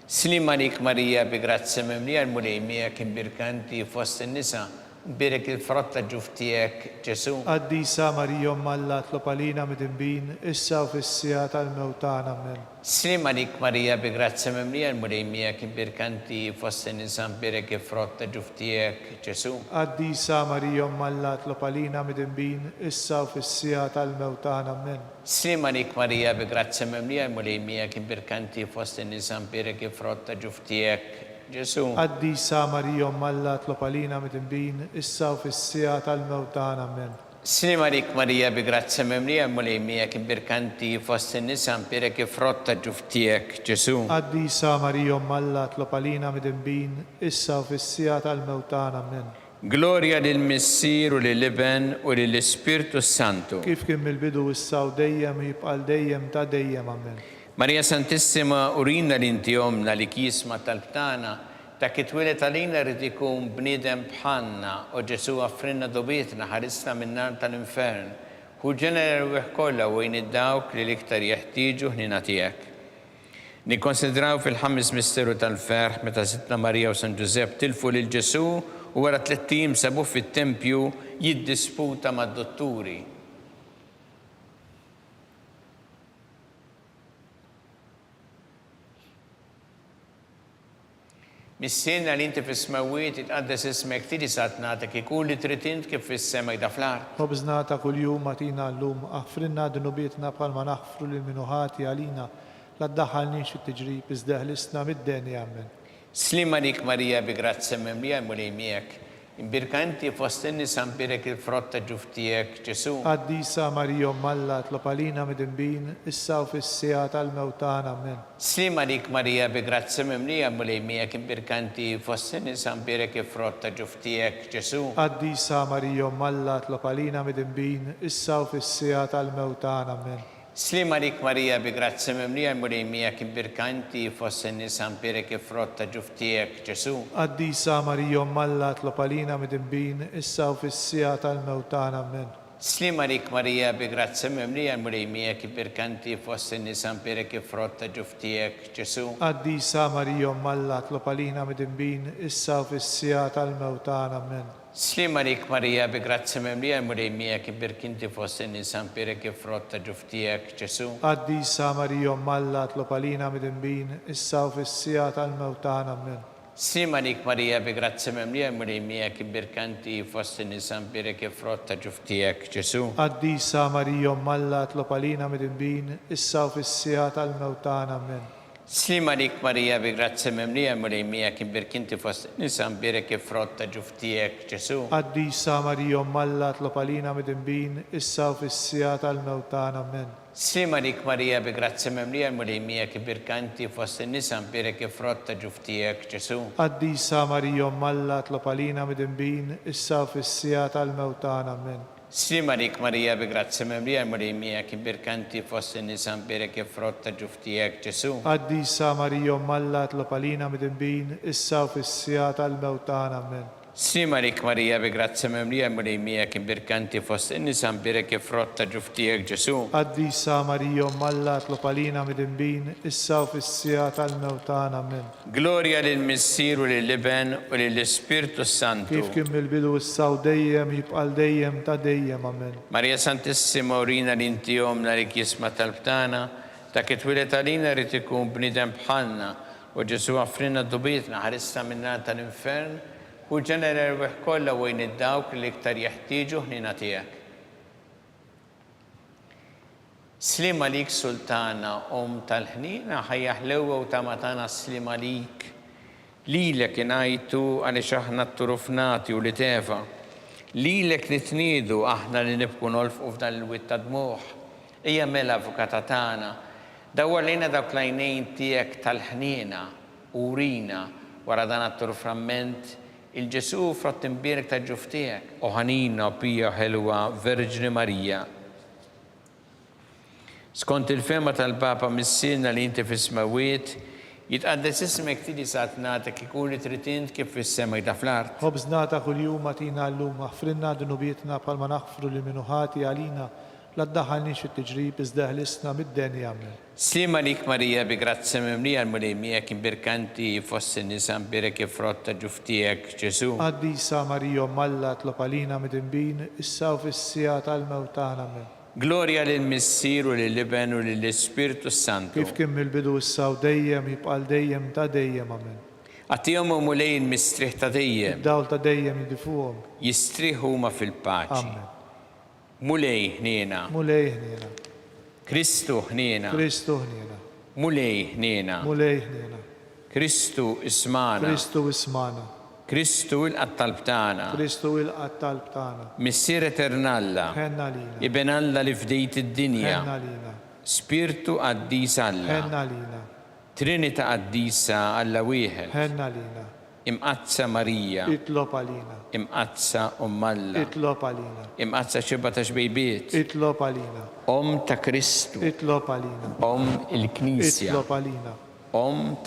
Slima lik Marija bi grazzi mimlija l-mulejmija kien birkanti fost in-nisa birek il-frotta ġuftijek Ġesu. قديسة مريم ملا tlopalina mid-imbin issa u fis-sija tal-mewtana amen. Slima lik Marija bi grazzi mimlija l-mulejmija kien birkanti fost in-nisa birek il-frotta ġuftijek Ġesu. قديسة مريم ملا tlopalina mid-imbin issa u fis-sija tal-mewtana amen. Slima lik Marija bi grazzi mimlija l-mulejmija kien birkanti fost in-nisa birek il-frotta ġuftijek Ġesu. قديسة مريم ملا tlopalina mid-imbin issa u fis-sija tal-mewtana amen. Slima lik Marija bi grazzi mimlija l-mulejmija kien birkanti fost in-nisa birek il-frotta ġuftijek Ġesu. قديسة مريم ملا tlopalina mid-imbin issa u fis-sija tal-mewtana amen. Gloria lill-Missieru lill-Iben u lill-Ispirtu Santu. Kif kien mill-bidu issa u dejjem jibqal dejjem ta' dejjem amen. Marija Santissima urina l-inti omna li kisma tal-btana ta' kitwilet għalina rrid ikun bniedem bħalna u Ġesu għaffrinna dobietna ħarisna min-nar tal-infern u ġena l-erwieħ kollha u għin id-dawk li l-iktar jeħtieġu ħnina tiegħek. Nikkonsidraw fil-ħames misteru tal-ferħ meta sitna Marija u San Giuseppe tilfu lil Ġesu u wara 3 tim sabuh fit-tempju jiddisputa mad-dotturi. Missierna li inti fis-smawiet itqaddes ismek tiġi saltnatek ikun li trid int kif fis-semek da fl-art. خبز نعطى كل يوم أعطينا اللوم أغفرنا ذنوبيتنا بقل ما نغفر للمنوحات علينا لا تدخلنيش في التجريب ازداد لسنا مدين يا amen. Slima lik Marija bi grazzi mimlija l-mulejmijek imbirkanti fost in-nisa birek il-frotta ġuftijek Ġesu. قديسة مريم ملا tlopalina mid-imbin issa u fis-sija tal-mewtana amen. Slima lik Marija bi grazzi mimlija l-mulejmijek imbirkanti fost in-nisa birek il-frotta ġuftijek Ġesu. قديسة مريم ملا tlopalina mid-imbin issa u fis-sija tal-mewtana amen. Slima lik Marija bi grazzi mimlija l-mulejmijek imbirkanti fost in-nisa birek il-frotta ġuftijek Ġesu. قديسة مريم ملا tlopalina mid-imbin issa u fis-sija tal-mewtana amen. Slima lik Marija bi grazia mimlija l-murejmija kif birkanti fost in-nisa mpirek kif frotta ġuftijek Ġesu. Qaddisa Marija Alla tlob għalina midinbin issa u fis-sija tal-mewt tagħna. Amen. Slima lik Marija bi grazia mimlija l-murejmija kif birkanti fost in-nisa mpirek kif frotta ġuftijek Ġesu. Qaddisa Marija Alla tlob għalina midinbin issa u fis-sija tal-mewt tagħna. Amen. Slima lik Marija bi grazia mimlija l-murejmija kif birkanti fost in-nisa mpirek kif frotta ġuftijek Ġesu. Qaddisa Marija Alla tlob għalina midinbin issa u fis-sija tal-mewt tagħna. Amen. Slima lik Marija bi grazia mimlija l-murejmija kif birkanti fost in-nisa mpirek kif frotta ġuftijek Ġesu. Qaddisa Marija Alla tlob għalina midinbin issa u fis-sija tal-mewt tagħna. Amen. Slima lik Marija bi grazia mimlija l-murejmija kif birkanti fost in-nisa mpirek kif frotta ġuftijek Ġesu. Qaddisa Marija Alla tlob għalina midinbin issa u fis-sija tal-mewt tagħna. Amen. Slima lik Marija bi grazia mimlija l-murejmija kif birkanti fost in-nisa mpirek kif frotta ġuftijek Ġesu. Qaddisa Marija Alla tlob għalina midinbin issa u fis-sija tal-mewt tagħna. Amen. Slima lik Marija bi grazia mimlija l-murejmija kif birkanti fost in-nisa mpirek kif frotta ġuftijek Ġesu. Qaddisa Marija Alla tlob għalina midinbin issa u fis-sija tal-mewt tagħna. Amen. Gloria lill-Missier u lill-Iben u lill-Ispirtu Santu. Kif kien mill-bidu issa u dejjem jibqal dejjem ta' dejjem. Amen. Marija Santissima urina li inti jomna li kisma tal-btana ta' kitwilet għalina rrid ikun bniedem bħalna u Ġesu għafrina d-dubietna ħarista minna tal-infern u ġenera l-weħ kollha wejn id-dawk li iktar jeħtieġu ħnina tiegħek. Slima lik Sultana tal-ħnina ħajjaħ l-ewwa u tamatana slima lik. Lilek ingħajtu għaliex aħna t-turufnati u li tefa. Lilek nitniedu aħna li nibku nolfqu f'dan il-witt ta' dmuħ. Ejja mela avukata tagħna. Dawwar lejna dawk l-għajnejn tiegħek tal-ħnina u urina wara dan at-turframent il-Ġesu frott imbierek ta' ġuftijek, oħanina pija ħelwa Verġni Marija. Skont il-fema tal-Papa missilna li inti fis-smawiet, jitqaddes ismek tili satnatek ikun li tritint kif fis-sema jda fl-art. Ħobżna ta' kuljum atina llum aħfrinna dunubietna bħalma naħfru li minuħati għalina la ddaħħalniex fit-tiġrib iżda ħlisna mid-denja. Amen. Slima lik Marija bi grazia mimlija l-murejmija kif birkanti fost in-nisa mpirek kif frotta ġuftijek Ġesu. Qaddisa Marija Alla tlob għalina midinbin issa u fis-sija tal-mewt tagħna. Amen. Gloria lill-Missier u lill-Iben u lill-Ispirtu Santu. Kif kien mill-bidu issa u dejjem jibqal dejjem ta' dejjem. Amen. Għatijom u mulejn mistriħ ta' dejjem. Dawl ta' dejjem jidifuhom. Jistriħu ma fil-paċi. Amen. Mulej ħnina. Mulej ħnina. Kristu ħnina. Kristu ħnina. Mulej ħnina. Mulej ħnina. Kristu ismana. Kristu ismana. Kristu il-qattalb tagħna. Kristu il-qattalb tagħna. Missier eternalla. Ħenna lina. Iben Alla li fdejt id-dinja. Ħenna lina. Spirtu qaddis Alla. Ħenna lina. Trinita qaddisa Alla wieħed. Ħenna lina. Imqazza Marija. Itlob għalina. Imqazza Alla. Itlob għalina. Imqazza xibba ta' xbejbiet. Itlob għalina. Ta' Kristu. Itlob għalina. Il-Knisja. Itlob għalina.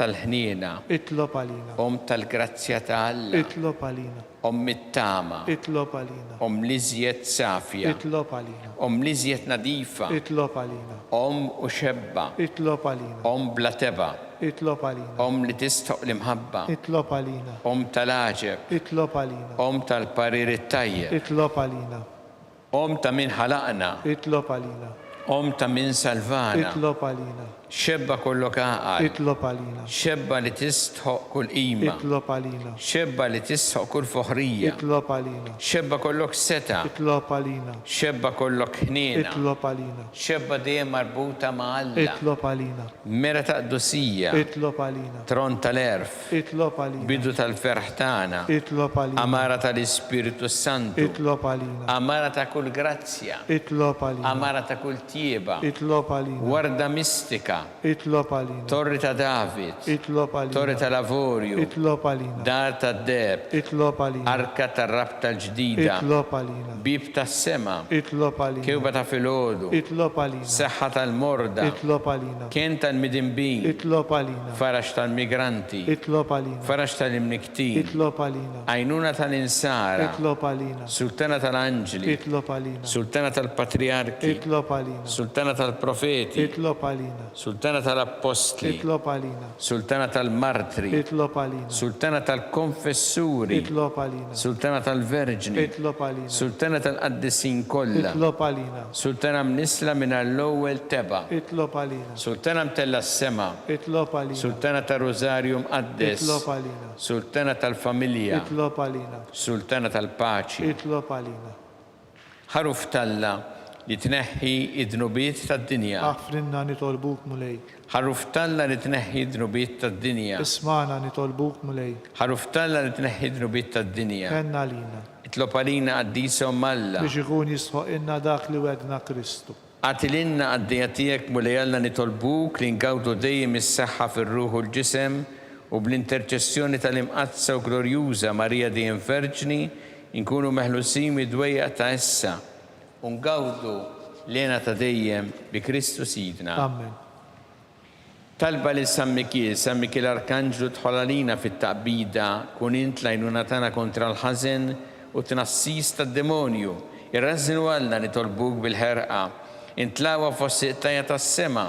Tal-ħnina. Itlob għalina. Tal-grazzja ta' Alla. Itlob għalina. Mit-tama. Itlob għalina. Liżjed safja. Itlob għalina. Liżjed nadifa. Itlob għalina. U xebba. Itlob għalina. Bla teba. Itlob għalina. Li tistħoq l-imħabba. Itlob għalina. Tal-aġeb. Itlob għalina. Tal-parir it-tajjeb. Itlob għalina. Ta' min ħalaqna. Itlob għalina. Ta' min salvana. Itlob għalina. Xebba kollok għaqal. Itlob għalina. Xebba li tistħoq kull qima. Itlob għalina. Xebba li tistħoq kull foħrija. Itlob għalina. Xebba kollok seta. Itlob għalina. Xebba kollok ħnina. Itlob għalina. Xebba dejjem marbuta ma' Alla. Itlob għalina. Mera ta' qdusija. Itlob għalina. Tron tal-erf. Itlob għalina. Bidu tal-ferħ tagħna. Itlob għalina. Amara tal-Ispiritu Santu. Itlob għalina. Amara ta' kull grazzja. Itlob għalina. Amara ta' kull tieba. Itlob għalina. Warda mistika. Itlob għalina. Torri ta' David, Itlob għalina. Torri ta' Lavorju, Itlob għalina. Dar ta' Deb, Itlob għalina. Arka ta' Rabta l-ġdida, Itlob għalina. Bib ta' Sema, Itlob għalina. Kewba ta' Filodu, Itlob għalina. Seħħa tal-Morda, Itlob għalina. Kien tal-Midimbin, Itlob għalina. Farax tal-Migranti, Itlob għalina. Farax tal-Imniktin, Itlob għalina. Għajnuna tal-Insara, Itlob għalina. Sultana tal-Anġli, Itlob għalina. Sultana tal-Patriarki, Itlob għalina. Sultana tal-Profeti, Itlob għalina. Sultana tal-Apostli, Itlob għalina. Sultana tal-Martri, Itlob għalina. Sultana tal-Konfessuri, Itlob għalina. Sultana tal-Verġni, Itlob għalina. Sultana tal-Qaddisin kollha, Itlob għalina. Sultana mnisla minn l-ewwel teba, Itlob għalina. Sultana mtella s-sema, Itlob għalina. Sultana tal-Rożarju mqaddes, Itlob għalina. Sultana tal-Familja, Itlob għalina. Sultana tal-Paċi, Itlob għalina. ħaruf talla li tneħħi id-dnubiet tad-dinja, Aħfrinna nitolbuk mulej. ħaruf talla li tneħħi id-dnubiet tad-dinja, Ismana nitolbuk mulej. ħaruf talla li tneħħi id-dnubiet tad-dinja. Kenna lina. Itlob għalina għaddisom Malla, Biex ikun jisħoq inna dak li wedna Kristu. għatilinna għaddija tijek mulejalla nitolbuk li ngawdu dejjem is-saħħa fir-ruħu l-ġisem u bl-interċessjoni tal-imqazza u glorjuża Marija dejjem Verġni inkunu meħlusin mid-dwejja ta' issa u ngawdu lena ta' dejjem bi Kristu Sidna. Amen. Talba li San Mikil Arkanġlu tħolalina fit-taqbida kun int lajnuna tana kontra l-ħazen u tnassis tad-demonju. Irrażinu għalna nitolbuk bil-ħerqa, intlawa fossi tajja tas-sema,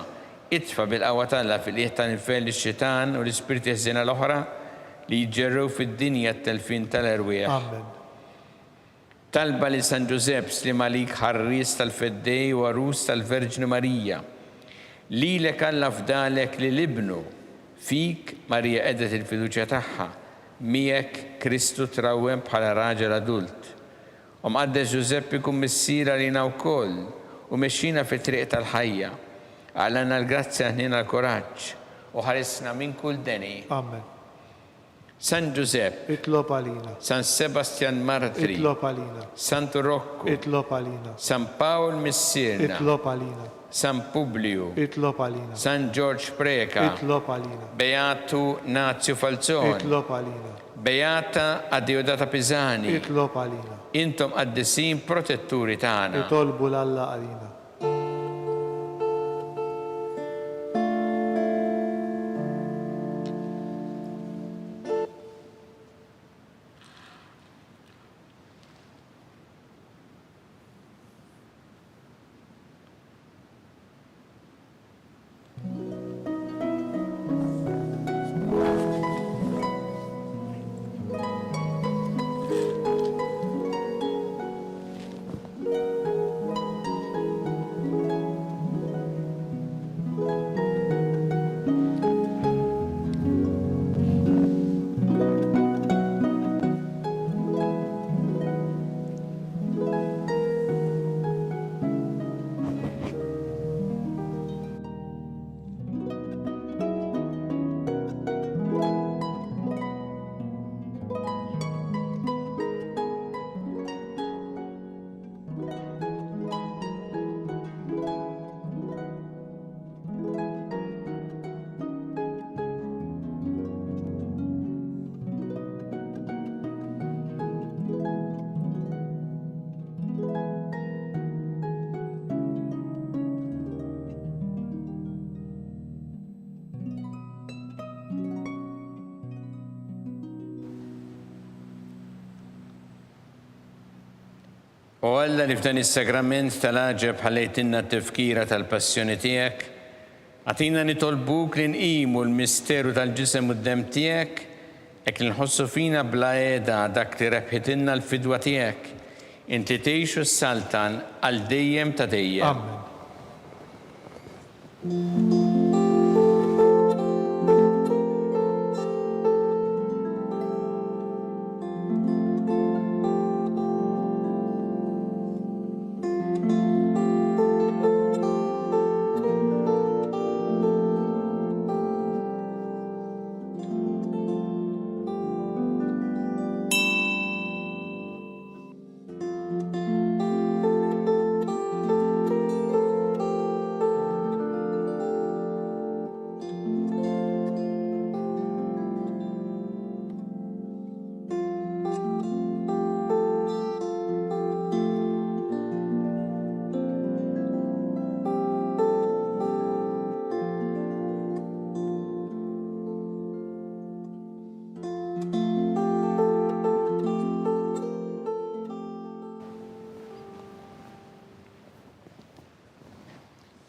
itfa bil-qawwa talla fil-qiegħ tal-infel ix-xitan u l-ispirti ħżiena l-oħra li jġerrew fid-dinja t-telfin tal-erwieħ. Amen. Talba li San Giuseppe slim għalik ħarris tal-feddej u għarus tal-Verġni Marija. Lilek Alla fdalek li libnu fik Marija edet il-fiduċja tagħha, miegħek Kristu trawwem bħala raġel adult. Mqaddes Giuseppe kun missiera lina wkoll u mexxina fit-triq tal-ħajja. Għalana l-grazzja ħnina l-koraġġ u ħarisna minn kull deni. Amen. San Giuseppe, Itlob għalina. San Sebastian Martri, Itlob għalina. Santo Rocco, Itlob għalina. San Paul Missirna, Itlob għalina. San Publiu, Itlob għalina. San George Preka, Itlob għalina. Beatu Nazio Falzone, Itlob għalina. Beata Addiodata Pisani, Itlob għalina. intom qaddisin protetturi tagħna. Itolbu l-Alla għalina. U Alla li f'dan is-sagrament tal-aġeb ħallejtinna t-tifkira tal-passjoni tiegħek, għatina nitolbuk li nqimu l-misteru tal-ġisem u d-dem tiegħek, hekk li nħossu fina bla qiegħda dak li rebħitilna l-fidwa tiegħek, inti tgħixu s-saltan għal dejjem ta' dejjem. Amen.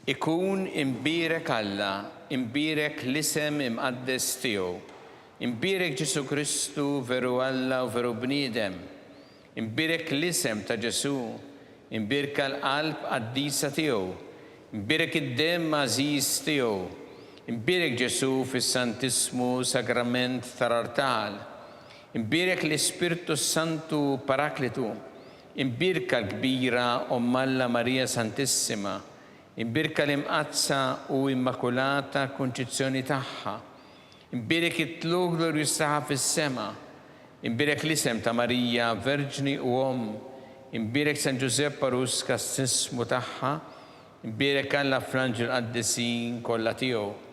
Ikun imbirek Alla, imbirek l-isem imqaddes tiegħu, imbirek Ġesu Kristu veru Alla u veru bniedem, imbirek l-isem ta' Ġesu, imbirka l-qalb qaddisa tiegħu, imbirek id-dem għażiż tiegħu, imbirek Ġesu fis-Santismu Sagrament tar-Artal, imbirek l-Ispirtu Santu Paraklitu, imbirka l-kbira Alla Marija Santissima, imbirka l-imqazza u immakulata konċizzjoni tagħha, imbirek it-tlug glorjuż tagħha fis-sema, imbirek l-isem ta' Marija Verġni u imbirek San Giuseppe Parus kastismu tagħha, imbirek Alla fl-anġel qaddisin kollha tiegħu.